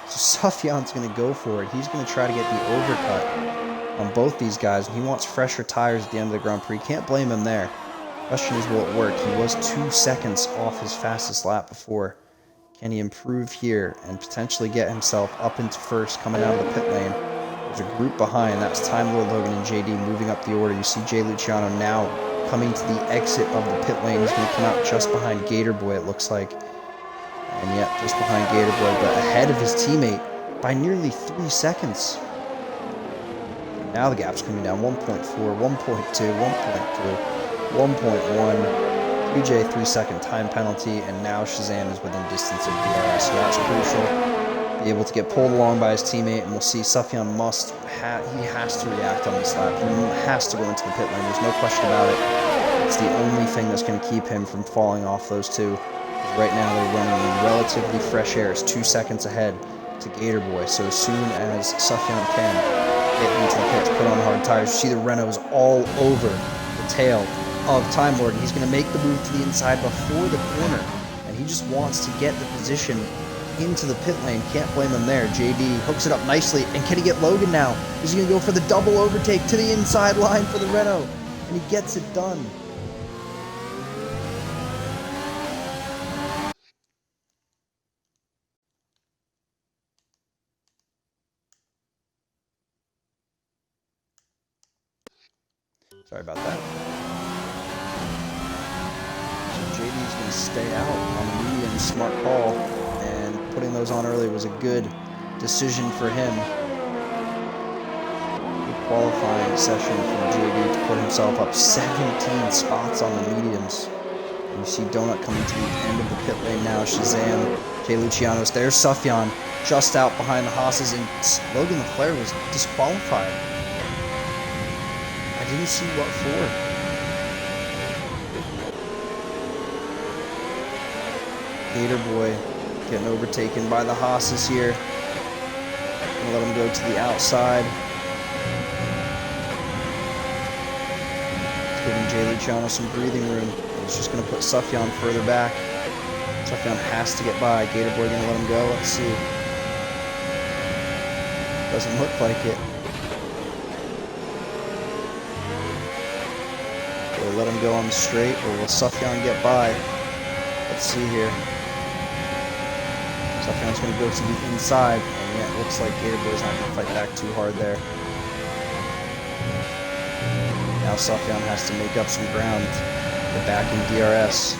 So Sufjan's going to go for it. He's going to try to get the overcut on both these guys, and he wants fresher tires at the end of the Grand Prix. Can't blame him there. Question is, will it work? He was 2 seconds off his fastest lap before. Can he improve here and potentially get himself up into first coming out of the pit lane? There's a group behind. That's Time Lord, Logan, and JD moving up the order. You see Jay Luciano now coming to the exit of the pit lane. He's going to come out just behind Gator Boy, it looks like. And yep, just behind Gator Boy, but ahead of his teammate by nearly 3 seconds. Now the gap's coming down, 1.4, 1.2, 1.3, 1.1, 3J 3-second time penalty, and now Shazam is within distance of DRS, so that's crucial. Be able to get pulled along by his teammate, and we'll see Sufjan he has to react on this lap. He has to go into the pit lane, there's no question about it. It's the only thing that's going to keep him from falling off those two. Right now they're running in relatively fresh air, it's 2 seconds ahead. to Gator Boy. So as soon as Sufjan can get into the pits, put on the hard tires, you see the Renaults all over the tail of Time Lord. And he's going to make the move to the inside before the corner. And he just wants to get the position into the pit lane. Can't blame him there. JD hooks it up nicely. And can he get Logan now? Is he going to go for the double overtake to the inside line for the Renault? And he gets it done. Sorry about that. So JD's going to stay out on the medium. Smart call. And putting those on early was a good decision for him. Good qualifying session from JD to put himself up 17 spots on the mediums. And you see Donut coming to the end of the pit lane now. Shazam, Jay Luciano's there. Sufjan just out behind the Haas's, and Logan LeClaire was disqualified. I didn't see what for. Gator Boy getting overtaken by the Haas's here. Gonna let him go to the outside. It's giving Jay Luciano some breathing room. He's just gonna put Sufjan further back. Sufjan has to get by. Gator Boy gonna let him go. Let's see. Doesn't look like it. Will they let him go on the straight, or will Sufjan get by? Let's see here. Sufjan's going to go to the inside, and yeah, it looks like Gator Boy's not going to fight back too hard there. Now Sufjan has to make up some ground. They're back in DRS.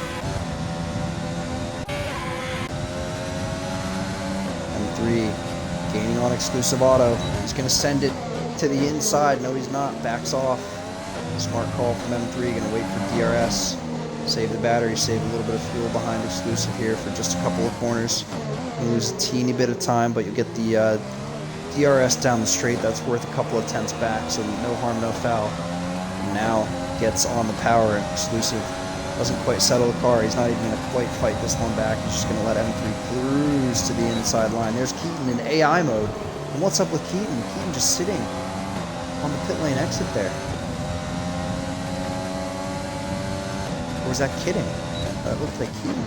M3 gaining on exclusive auto. He's going to send it to the inside. No, he's not. Backs off. Smart call from M3, going to wait for DRS. Save the battery, save a little bit of fuel behind exclusive here for just a couple of corners. You lose a teeny bit of time, but you'll get the DRS down the straight. That's worth a couple of tenths back, so no harm, no foul. And now gets on the power, and exclusive doesn't quite settle the car. He's not even going to quite fight this one back. He's just going to let M3 cruise to the inside line. There's Keaton in AI mode. And what's up with Keaton? Keaton just sitting on the pit lane exit there. Or was that kidding? That looked like Keaton.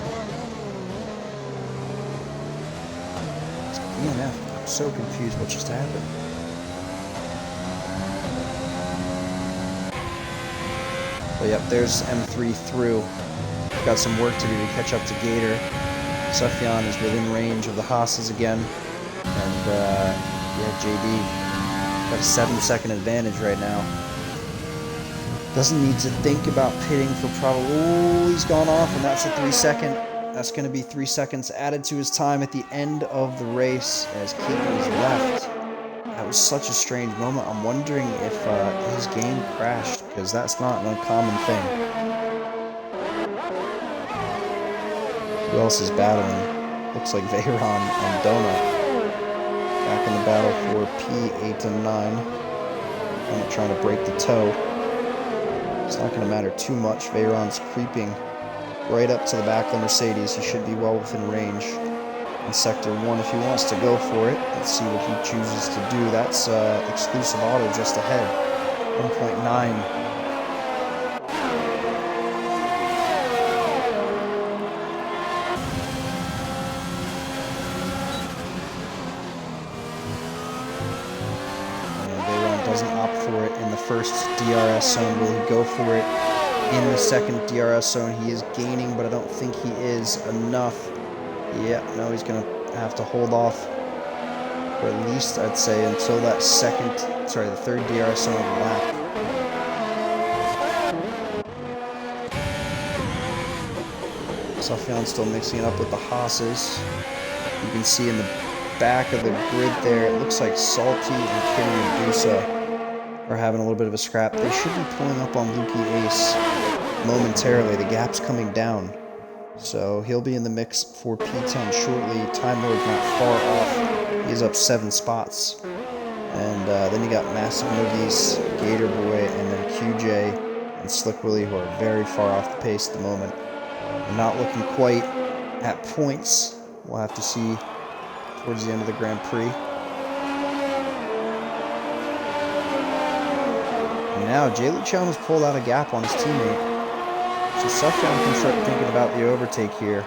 It's DNF. I'm so confused what just happened. But yep, there's M3 through. Got some work to do to catch up to Gator. Sufjan is within range of the Haas's again. And yeah, JD got a 7-second advantage right now. Doesn't need to think about pitting for probably... Oh, he's gone off, and that's a 3-second. That's going to be 3 seconds added to his time at the end of the race as Keaton is left. That was such a strange moment. I'm wondering if his game crashed, because that's not an uncommon thing. Who else is battling? Looks like Veyron and Donut. Back in the battle for P8 and 9. Donut trying to break the toe. It's not going to matter too much. Veyron's creeping right up to the back of the Mercedes. He should be well within range in Sector 1 if he wants to go for it. Let's see what he chooses to do. That's exclusive auto just ahead. 1.9. Doesn't opt for it in the first DRS zone. Will he go for it in the second DRS zone? He is gaining, but I don't think he is enough. Yeah, no, he's going to have to hold off for at least, I'd say, until that the third DRS zone lap. Sufjan still mixing it up with the Haas's. You can see in the back of the grid there, it looks like Salty and Kenny Medusa are having a little bit of a scrap. They should be pulling up on Lukey Ace momentarily. The gap's coming down. So he'll be in the mix for P10 shortly. Time Lord's not far off. He's up 7 spots. And then you got Massive Noogies, Gator Boy, and then QJ and Slick Willie, who are very far off the pace at the moment. Not looking quite at points. We'll have to see towards the end of the Grand Prix. And now Jay Luciano's pulled out a gap on his teammate. So Sufjan can start thinking about the overtake here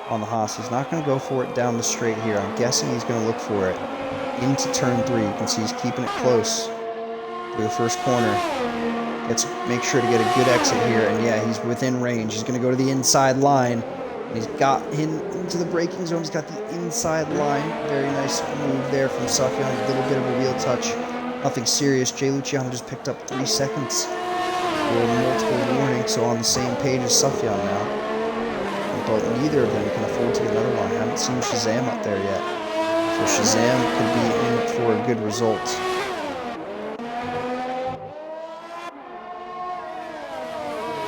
on the Haas. He's not going to go for it down the straight here. I'm guessing he's going to look for it into turn 3. You can see he's keeping it close through the first corner. Let's make sure to get a good exit here. And yeah, he's within range. He's going to go to the inside line. And he's got into the braking zone. He's got the inside line. Very nice move there from Sufjan. A little bit of a wheel touch. Nothing serious. Jay Luciano just picked up 3 seconds for multiple warnings. So on the same page as Sufjan now. But neither of them can afford to get another one. I haven't seen Shazam up there yet. So Shazam could be in for a good result.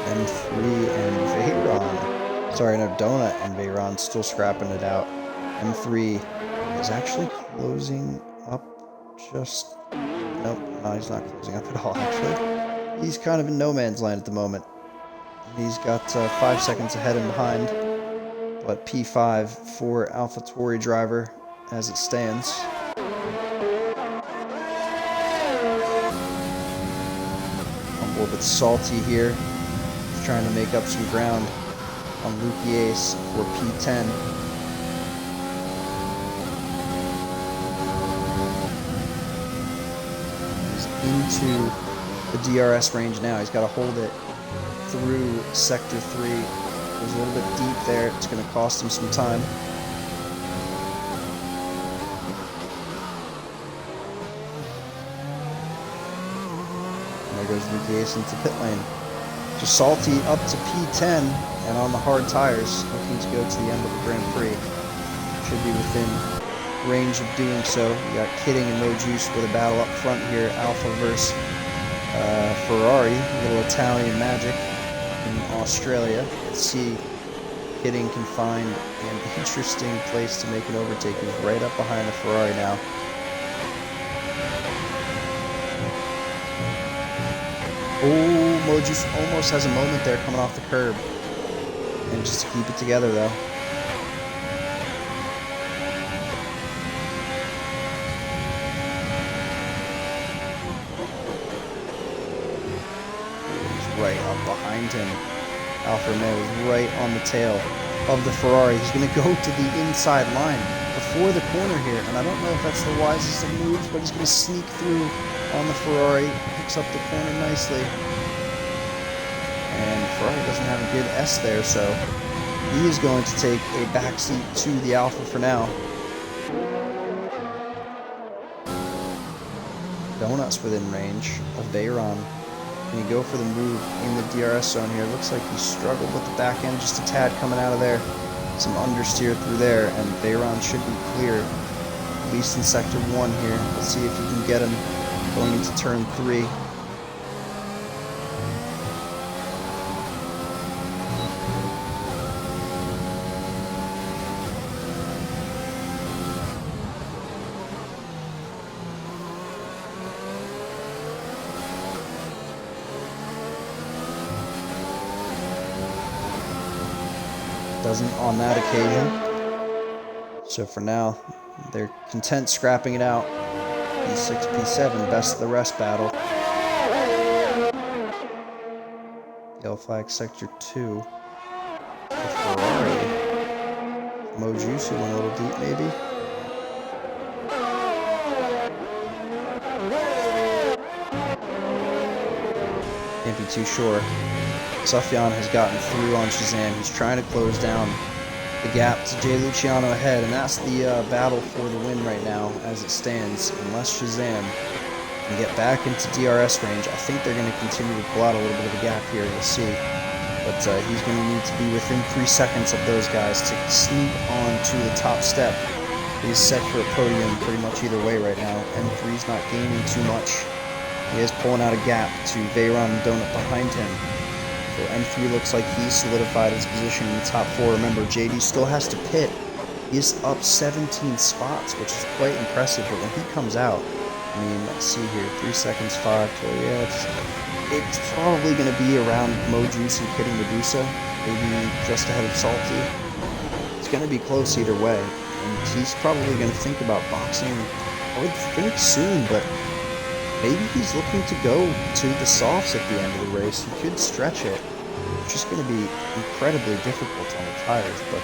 M3 and Veyron. Sorry, no, Donut and Veyron still scrapping it out. M3 is actually closing up just... Nope, no, he's not closing up at all, actually. He's kind of in no man's land at the moment. He's got 5 seconds ahead and behind. But P5 for AlphaTauri driver as it stands. On board with Salty here. He's trying to make up some ground on Luki Ace for P10. He's into the DRS range now. He's got to hold it through Sector 3. It was a little bit deep there. It's going to cost him some time. And there goes Luki Ace into pit lane. Just Salty up to P10 and on the hard tires, looking to go to the end of the Grand Prix. Should be within range of doing so. We got Kidding and No Juice with a battle up front here. Alpha versus Ferrari, a little Italian magic in Australia. Let's see if Kidding can find an interesting place to make an overtake. He's right up behind the Ferrari now. Oh, Mojus almost has a moment there coming off the curb. And just to keep it together though. Right up behind him. Alfa Romeo is right on the tail of the Ferrari. He's going to go to the inside line before the corner here, and I don't know if that's the wisest of moves, but he's going to sneak through on the Ferrari, picks up the corner nicely, and Ferrari doesn't have a good S there, so he is going to take a backseat to the Alfa for now. Donuts within range of Veyron. Can he go for the move in the DRS zone here? Looks like he struggled with the back end just a tad coming out of there. Some understeer through there, and Veyron should be clear, at least in Sector 1 here. Let's see if he can get him going into Turn 3. Doesn't on that occasion. So for now, they're content scrapping it out. P6, P7, best of the rest battle. Yellow flag Sector 2. The Ferrari. Mojusu went a little deep maybe. Can't be too sure. Sufjan has gotten through on Shazam. He's trying to close down the gap to Jay Luciano ahead, and that's the battle for the win right now as it stands. Unless Shazam can get back into DRS range, I think they're going to continue to pull out a little bit of a gap here. We'll see. But he's going to need to be within 3 seconds of those guys to sneak on to the top step. He's set for a podium pretty much either way right now. M3's not gaining too much. He is pulling out a gap to Veyron and Donut behind him. So M3 looks like he's solidified his position in the top 4. Remember, JD still has to pit. He is up 17 spots, which is quite impressive. But when he comes out, I mean, let's see here, 3 seconds, 5. So yeah, it's probably going to be around Mojuice and Kidding Medusa, maybe just ahead of Salty. It's going to be close either way. And he's probably going to think about boxing, I would think soon, but maybe he's looking to go to the softs at the end of the race. He could stretch it. It's just going to be incredibly difficult on the tires, but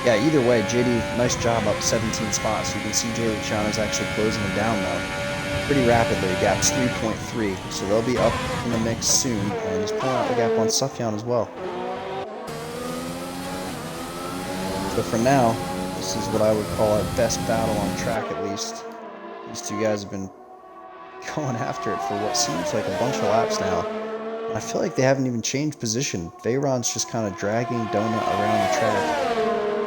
yeah, either way, JD, nice job up 17 spots. You can see Jay Luciano's actually closing it down, though, pretty rapidly. Gap's 3.3, so they'll be up in the mix soon, and he's pulling out the gap on Sufjan as well. So for now, this is what I would call our best battle on track, at least. These two guys have been going after it for what seems like a bunch of laps now. And I feel like they haven't even changed position. Veyron's just kind of dragging Donut around the track.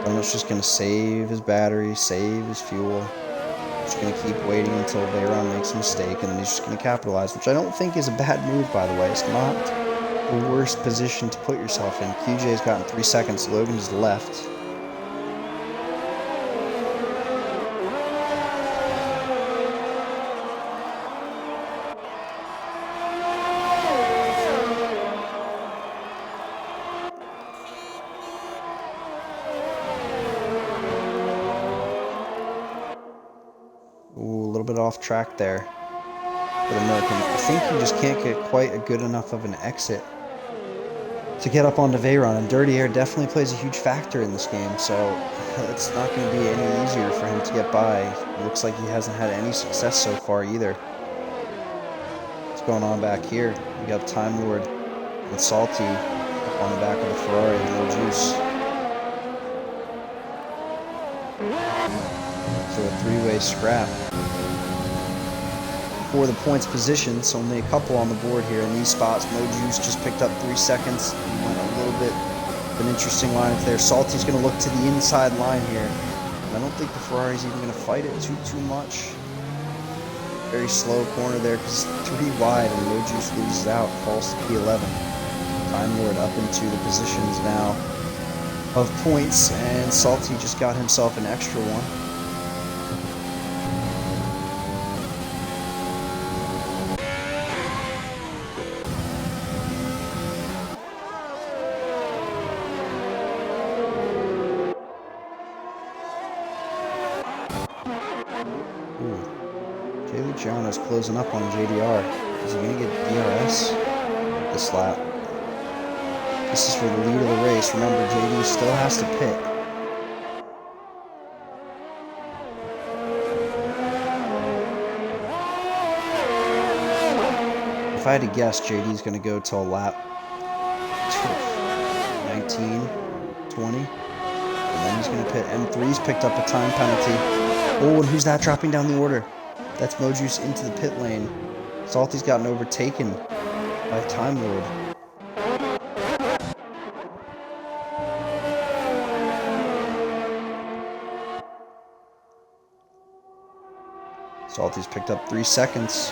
Donut's just going to save his battery, save his fuel. Just going to keep waiting until Veyron makes a mistake, and then he's just going to capitalize, which I don't think is a bad move, by the way. It's not the worst position to put yourself in. QJ's gotten 3 seconds. Logan's left. Bit off track there for the American. I think he just can't get quite a good enough of an exit to get up onto Veyron, and dirty air definitely plays a huge factor in this game, so it's not going to be any easier for him to get by. It looks like he hasn't had any success so far either. What's going on back here? We got Time Lord and Salty up on the back of the Ferrari, no juice. So a three-way scrap for the points position, so only a couple on the board here in these spots. Mojuice just picked up 3 seconds. Went a little bit of an interesting lineup there. Salty's going to look to the inside line here. And I don't think the Ferrari's even going to fight it too much. Very slow corner there because 3 wide and Mojuice loses out, falls to P11. Time Lord up into the positions now of points, and Salty just got himself an extra one. Jay Luciano's closing up on JDR. Is he going to get DRS this lap? This is for the lead of the race. Remember, JD still has to pit. If I had to guess, JD's going to go till lap 19, 20. And then he's going to pit. M3's picked up a time penalty. Oh, and who's that dropping down the order? That's Mojuice into the pit lane. Salty's gotten overtaken by Time Lord. Salty's picked up 3 seconds.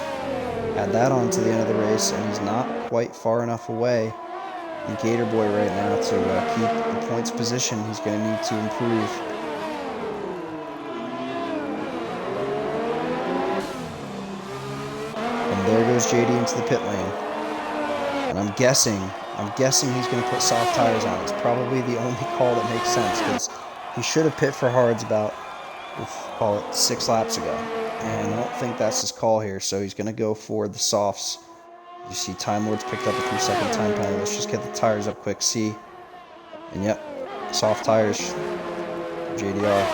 Add that on to the end of the race, and he's not quite far enough away from Gator Boy right now to keep the points position. He's going to need to improve. There goes JD into the pit lane. And I'm guessing he's going to put soft tires on. It's probably the only call that makes sense, because he should have pit for hards about, we'll call it 6 laps ago. And I don't think that's his call here, so he's going to go for the softs. You see Time Lord's picked up a 3-second time penalty. Let's just get the tires up quick, see. And yep, soft tires for JDR.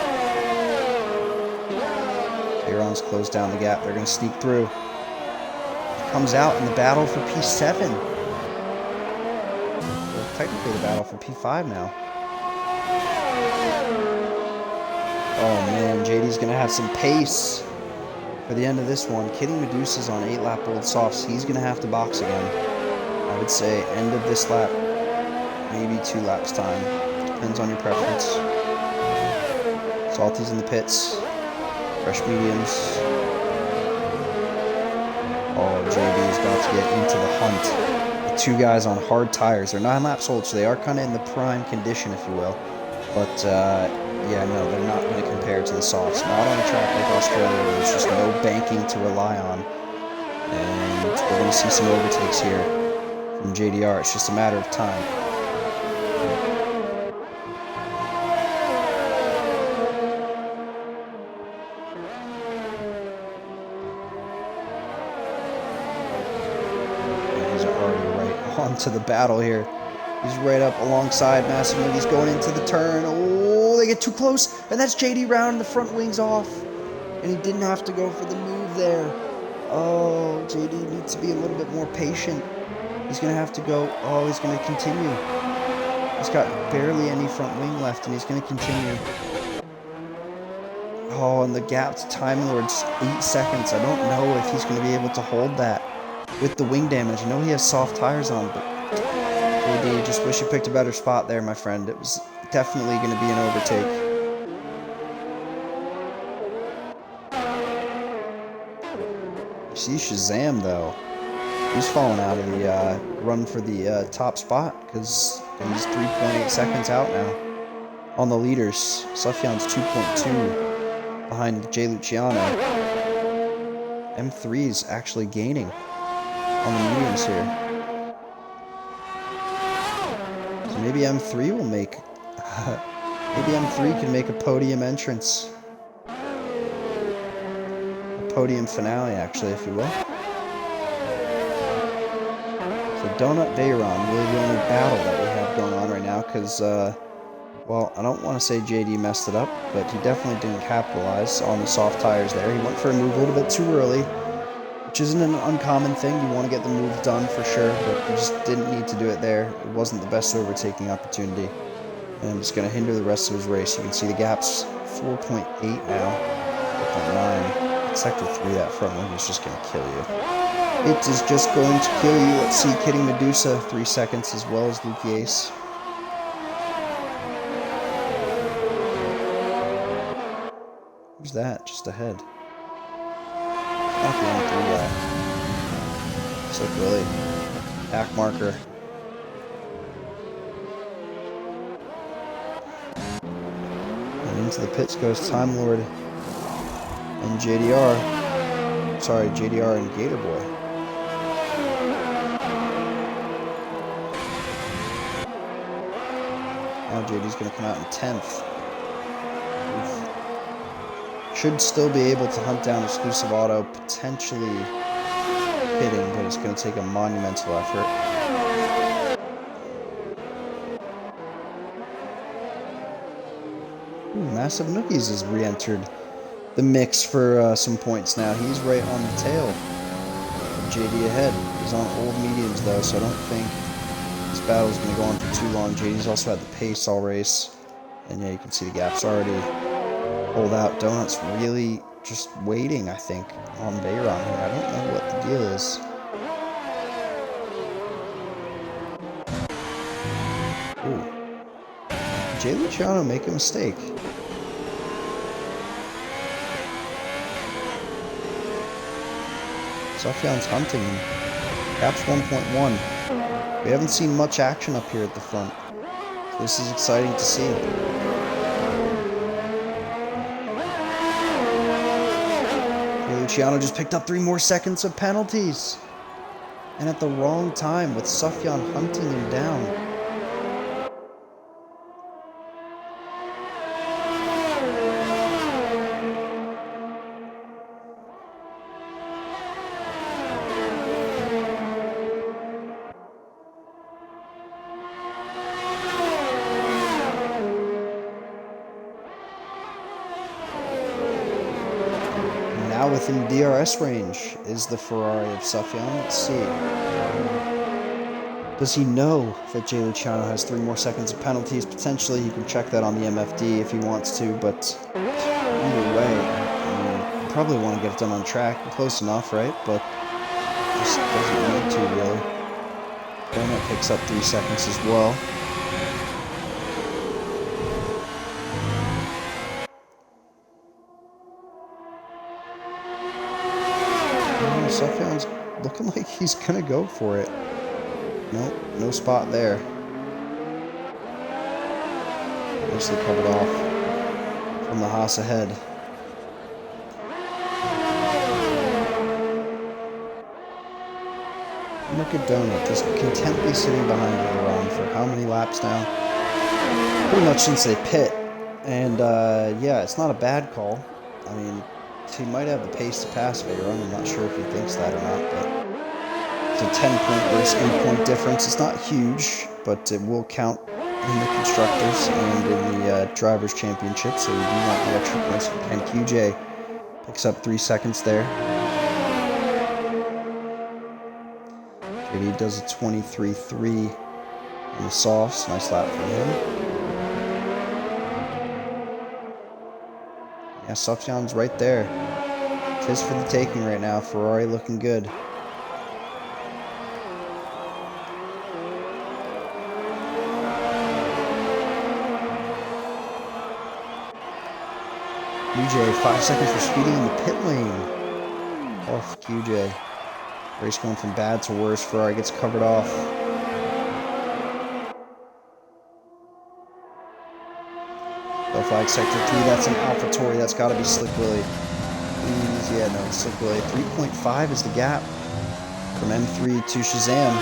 Veyron's closed down the gap. They're going to sneak through. Comes out in the battle for P7. Well, technically the battle for P5 now. Oh man, JD's gonna have some pace for the end of this one. Kidding Medusa's on 8-lap old softs. He's gonna have to box again. I would say end of this lap, maybe 2 laps time. Depends on your preference. Salty's in the pits. Fresh mediums. Oh, JD is about to get into the hunt. The 2 guys on hard tires. They're 9 laps old, so they are kind of in the prime condition, if you will. But, yeah, no, they're not going to compare to the softs. Not on a track like Australia, where there's just no banking to rely on. And we're going to see some overtakes here from JDR. It's just a matter of time. And he's already right onto the battle here. He's right up alongside Massive Noogie. He's going into the turn. Oh, they get too close. And that's JD Round. The front wing's off. And he didn't have to go for the move there. Oh, JD needs to be a little bit more patient. He's going to have to go. Oh, he's going to continue. He's got barely any front wing left, and he's going to continue. Oh, and the gap to Time Lord's 8 seconds. I don't know if he's going to be able to hold that with the wing damage. I know he has soft tires on, but JD, just wish you picked a better spot there, my friend. It was definitely going to be an overtake. You see Shazam, though. He's falling out of the run for the top spot because he's 3.8 seconds out now on the leaders. Sufjan's 2.2 behind Jay Luciano. M3's actually gaining on the mediums here. So maybe M3 will make... maybe M3 can make a podium entrance. A podium finale, actually, if you will. Donut Veyron, really the only battle that we have going on right now, because, well, I don't want to say JD messed it up, but he definitely didn't capitalize on the soft tires there. He went for a move a little bit too early, which isn't an uncommon thing. You want to get the move done for sure, but he just didn't need to do it there. It wasn't the best overtaking opportunity, and it's going to hinder the rest of his race. You can see the gap's 4.8 now, 4.9. Sector 3, that front wing is just going to kill you. It is just going to kill you. Let's see Kidding Medusa, 3 seconds, as well as Lukey Ace. Who's that? Just ahead. Not the on-3 guy. Looks like Willie. Back marker. And into the pits goes Time Lord and JDR. Sorry, JDR and Gator Boy. Now JD's going to come out in 10th. Should still be able to hunt down Exclusive Auto, potentially hitting, but it's going to take a monumental effort. Ooh, Massive Noogies has re-entered the mix for some points now. He's right on the tail of JD ahead. He's on old mediums though, so I don't think this battle's going to go on for too long. JD's also had the pace all race. And yeah, you can see the gap's already pulled out. Donut's really just waiting, I think, on Veyron here. I don't know what the deal is. Ooh. Jay Luciano make a mistake. Sufjan's hunting. Gap's 1.1. We haven't seen much action up here at the front. So this is exciting to see. Luciano just picked up 3 more seconds of penalties. And at the wrong time with Sufjan hunting him down. Now within DRS range is the Ferrari of Sufjan. Let's see. Does he know that Jay Luciano has 3 more seconds of penalties? Potentially he can check that on the MFD if he wants to, but either way, I mean, probably want to get it done on track. Close enough, right? But just doesn't need to, really. Donut picks up 3 seconds as well. Sufjan's looking like he's gonna go for it. Nope, no spot there. Nicely covered off from the Haas ahead. Look at Donut, just contently sitting behind Veyron for how many laps now? Pretty much since they pit. And yeah, it's not a bad call. I mean, he might have the pace to pass Veyron. I'm not sure if he thinks that or not, but it's a 10-point versus 8-point difference. It's not huge, but it will count in the Constructors and in the Drivers' Championship, so we do want the extra points. And QJ picks up 3 seconds there. JD does a 23.3 in the softs. Nice lap for him. Yeah, Sufjan's right there. It's his for the taking right now. Ferrari looking good. QJ, 5 seconds for speeding in the pit lane. Off QJ. Race going from bad to worse. Ferrari gets covered off. Yellow flag sector 3. That's an AlphaTauri. That's got to be Slick Willy. Yeah, no, it's Slick Willy. 3.5 is the gap from M3 to Shazam.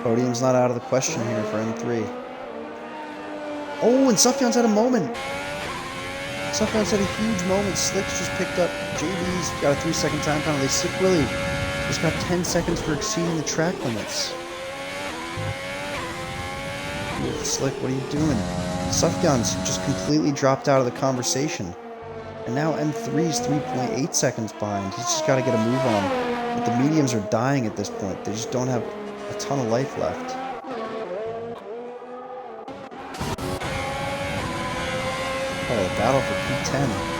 Podium's not out of the question here for M3. Oh, and Sufjan's had a moment. Sufjan's had a huge moment. Slick's just picked up. JD's got a 3-second time penalty. Slick Willy just got 10 seconds for exceeding the track limits. Slick, what are you doing? Sufjan's just completely dropped out of the conversation. And now M3's 3.8 seconds behind. He's just got to get a move on. But the mediums are dying at this point. They just don't have a ton of life left. Oh, battle for P10.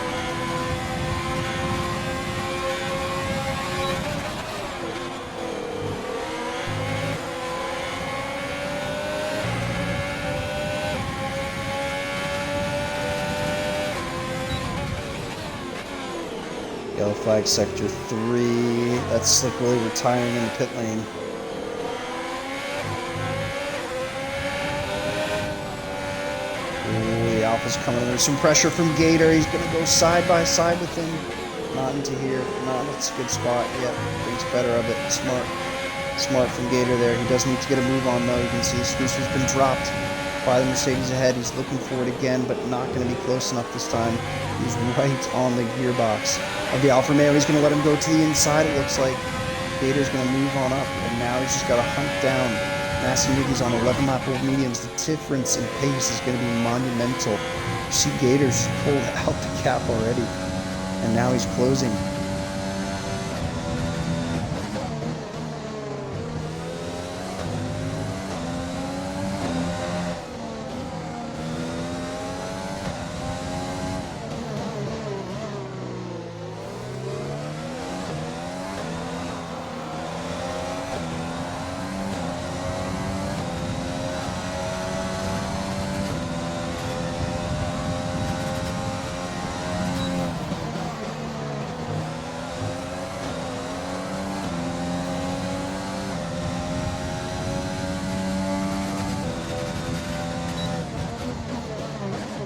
Yellow flag sector 3. That's Slick Willy retiring in the pit lane. Ooh, the Alpha's coming in. There's some pressure from Gator. He's going to go side by side with him. Not into here. Not that's a good spot. Yep, thinks better of it. Smart from Gator there. He does need to get a move on though. You can see Squeezer's been dropped by the Mercedes ahead. He's looking for it again, but not going to be close enough this time. He's right on the gearbox of the Alfa Romeo. He's going to let him go to the inside, it looks like. Gator's going to move on up, and now he's just got to hunt down Massanugi's on 11 lap old mediums. The difference in pace is going to be monumental. You see Gator's pulled out the gap already, and now he's closing.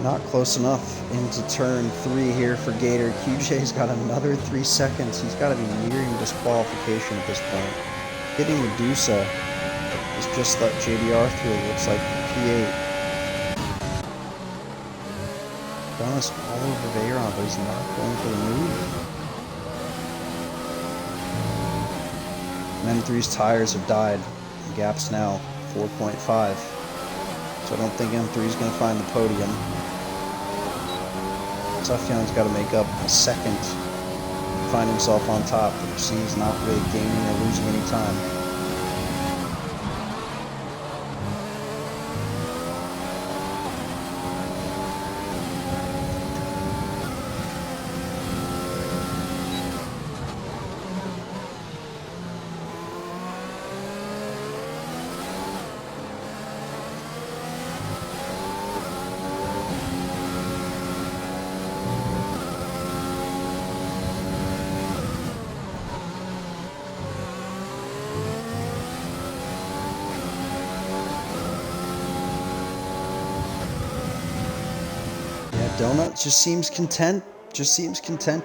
Not close enough into turn 3 here for Gator. QJ's got another 3 seconds. He's got to be nearing disqualification at this point. Hitting Medusa has just let JDR through, it looks like, P8. Donna's all over Veyron, but he's not going for the move. And M3's tires have died. The gap's now 4.5. So I don't think M3's going to find the podium. Sufjan's got to make up a second to find himself on top. The Mercedes not really gaining or losing any time. Donut just seems content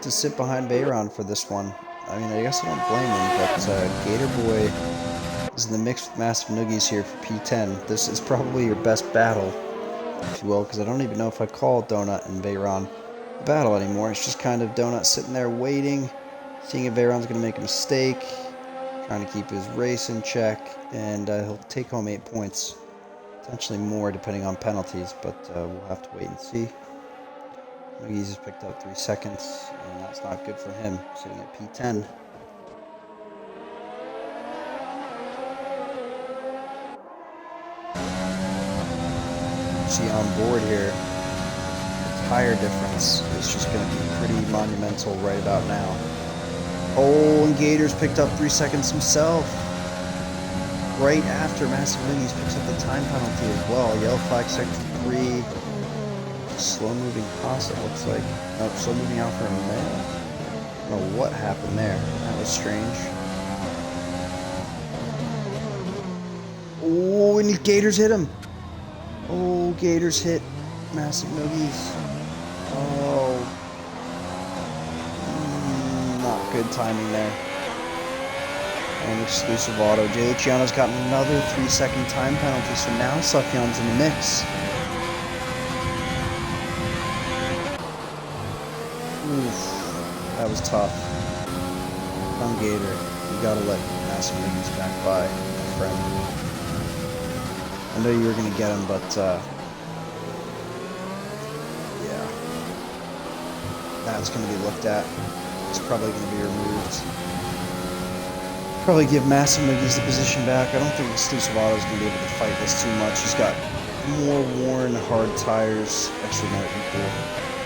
to sit behind Veyron for this one. I mean, I guess I don't blame him, but Gator Boy is in the mix with Massive Noogies here for P10. This is probably your best battle, if you will, because I don't even know if I call Donut and Veyron battle anymore. It's just kind of Donut sitting there waiting, seeing if Veyron's going to make a mistake, trying to keep his race in check, and he'll take home 8 points. Potentially more depending on penalties, but we'll have to wait and see. McGee's has picked up 3 seconds, and that's not good for him, sitting at P10. See on board here, the tire difference is just going to be pretty monumental right about now. Oh, and Gators picked up 3 seconds himself. Right after Massive Miggies picks up the time penalty as well. Yellow flag sector 3. Slow moving Haas, it looks like. Nope, slow moving Alfa Romeo. I don't know what happened there. That was strange. Oh, and Gators hit him. Oh, Gators hit Massive Miggies. Oh. Not good timing there. And exclusive auto. Jay Luciano's got another 3-second time penalty, so now Sufjan's in the mix. Oof, that was tough. Come Gator, you gotta let Massive Miggies back by, my friend. I know you were gonna get him, but yeah, that's gonna be looked at. It's probably gonna be removed. Probably give Massive Miggies the position back. I don't think Exclusive Auto is going to be able to fight this too much. He's got more worn hard tires. Actually, not equal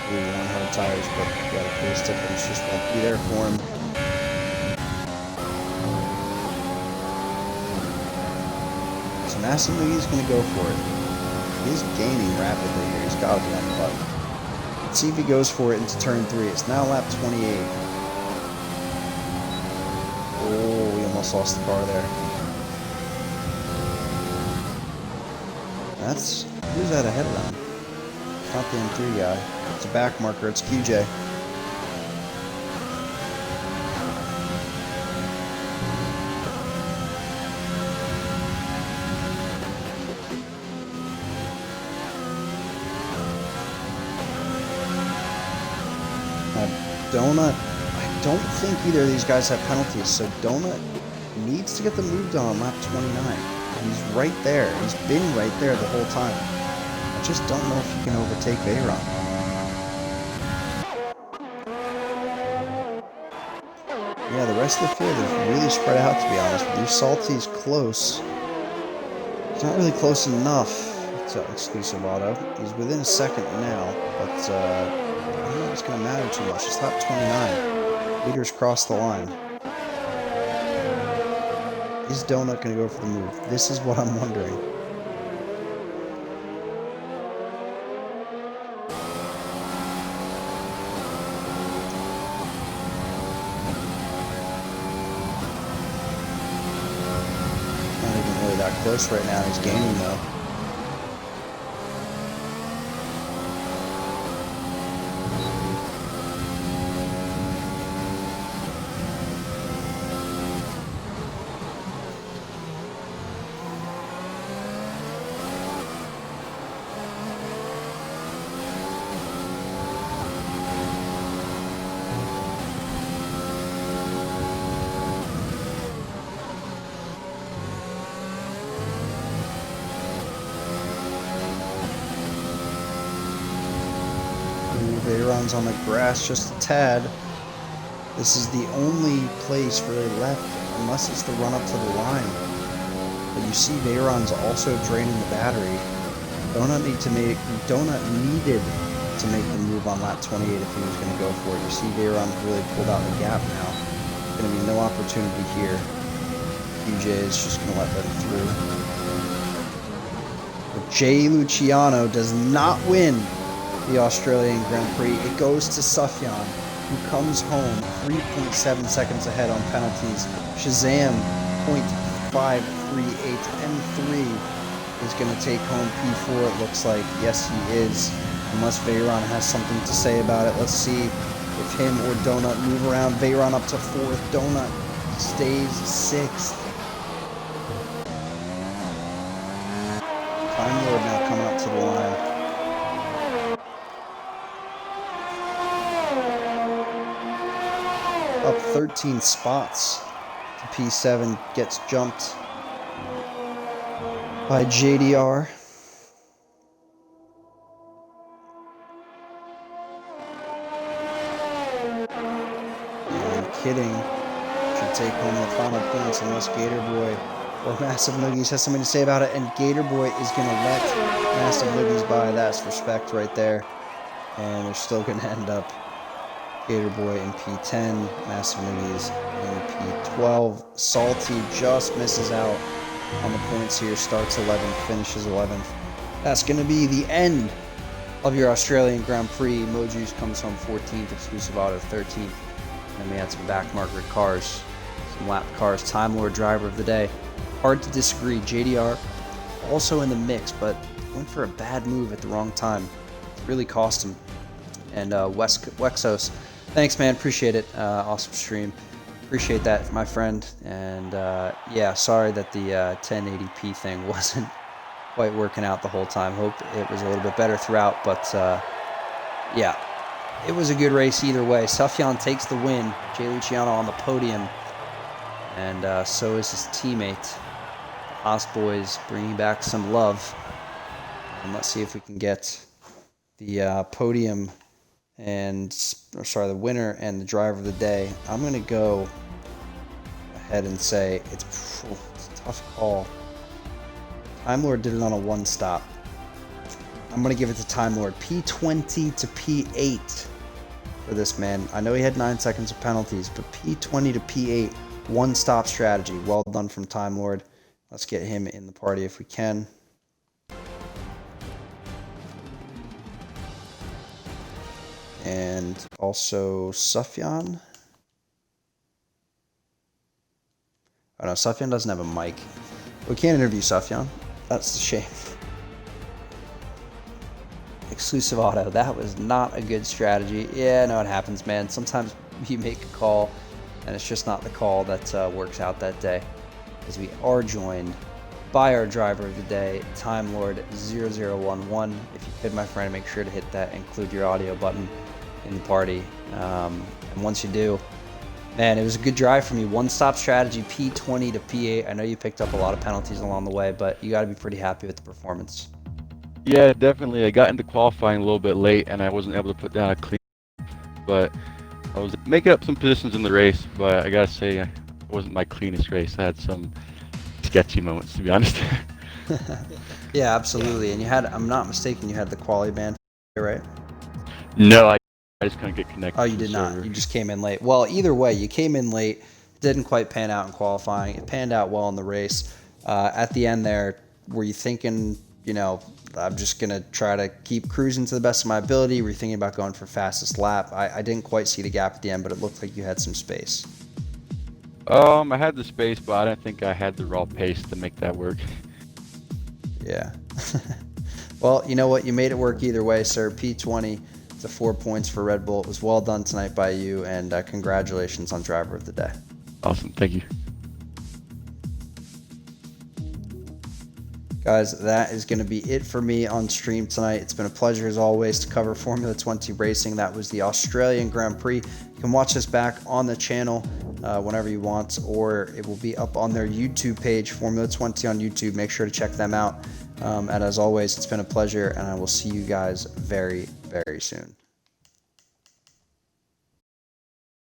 worn hard tires, but yeah, the pace difference just won't be there for him. So Massive Miggies is going to go for it. He's gaining rapidly here. He's got to be on the button. Let's see if he goes for it into turn 3. It's now lap 28. Oh, we almost lost the car there. Who's that ahead of them? Not the M3 guy. It's a back marker. It's QJ. Donut. I don't think either of these guys have penalties, so Donut needs to get them moved on lap 29. And he's right there. He's been right there the whole time. I just don't know if he can overtake Veyron. Yeah, the rest of the field is really spread out, to be honest with you. Salty's close. It's not really close enough to Exclusive Auto. He's within a second now, but I don't know if it's going to matter too much. It's lap 29. Leaders cross the line. Is Donut going to go for the move? This is what I'm wondering. Not even really that close right now. He's gaining though. Veyron's on the grass just a tad. This is the only place really left, unless it's the run up to the line. But you see Veyron's also draining the battery. Donut needed to make the move on lap 28 if he was going to go for it. You see Veyron's really pulled out the gap now. There's going to be no opportunity here. QJ is just going to let them through. But Jay Luciano does not win the Australian Grand Prix. It goes to Sufjan, who comes home 3.7 seconds ahead on penalties. Shazam 0.538. M3 is going to take home P4, it looks like. Yes, he is. Unless Veyron has something to say about it. Let's see if him or Donut move around. Veyron up to 4th. Donut stays 6th. Time Lord now coming up to the line. up 13 spots to P7, gets jumped by JDR. And Kidding should take home the final points unless Gator Boy or Massive Noogies has something to say about it. And Gator Boy is going to let Massive Noogies by. That's respect right there. And they're still going to end up Gator Boy in P10, Massive Noogies in P12. Salty just misses out on the points here, starts 11th, finishes 11th. That's going to be the end of your Australian Grand Prix. Mojuice comes home 14th, Exclusive Auto 13th. And we had some back market cars, some lap cars. Time Lord driver of the day. Hard to disagree. JDR also in the mix, but went for a bad move at the wrong time. It really cost him. And Wexos, thanks, man. Appreciate it. Awesome stream. Appreciate that, my friend. And yeah, sorry that the 1080p thing wasn't quite working out the whole time. Hope it was a little bit better throughout, but yeah, it was a good race either way. Sufjan takes the win. Jay Luciano on the podium, and so is his teammate. The Haas boys bringing back some love. And let's see if we can get the podium and, the winner and the driver of the day. I'm going to go ahead and say it's a tough call. Time Lord did it on a one stop. I'm going to give it to Time Lord. P20 to P8 for this man. I know he had 9 seconds of penalties, but P20 to P8, one stop strategy. Well done from Time Lord. Let's get him in the party if we can. And also Sufjan. Oh no, Sufjan doesn't have a mic. We can't interview Sufjan. That's the shame. Exclusive Auto. That was not a good strategy. Yeah, no, it happens, man. Sometimes you make a call, and it's just not the call that works out that day. Because we are joined by our driver of the day, Time Lord 0011. If you could, my friend, make sure to hit that include your audio button in the party. And once you do, man, it was a good drive from you. One-stop strategy, P20 to P8. I know you picked up a lot of penalties along the way, but you got to be pretty happy with the performance. Yeah, definitely. I got into qualifying a little bit late, and I wasn't able to put down a clean. But I was making up some positions in the race, but I got to say, it wasn't my cleanest race. I had some sketchy moments, to be honest. Yeah, absolutely. And you had, I'm not mistaken, you had the quali ban, right? No, I just couldn't get connected. Oh, you did not. You just came in late. Well, either way, you came in late. Didn't quite pan out in qualifying. It panned out well in the race. At the end there, were you thinking, you know, I'm just going to try to keep cruising to the best of my ability? Were you thinking about going for fastest lap? I didn't quite see the gap at the end, but it looked like you had some space. I had the space, but I didn't think I had the raw pace to make that work. Yeah. Well, you know what? You made it work either way, sir. P20 to 4 points for Red Bull. It was well done tonight by you, and congratulations on driver of the day. Awesome. Thank you. Guys, that is going to be it for me on stream tonight. It's been a pleasure, as always, to cover Formula 20 racing. That was the Australian Grand Prix. You can watch this back on the channel whenever you want, or it will be up on their YouTube page, Formula 20 on YouTube. Make sure to check them out. And as always, it's been a pleasure, and I will see you guys very, very soon.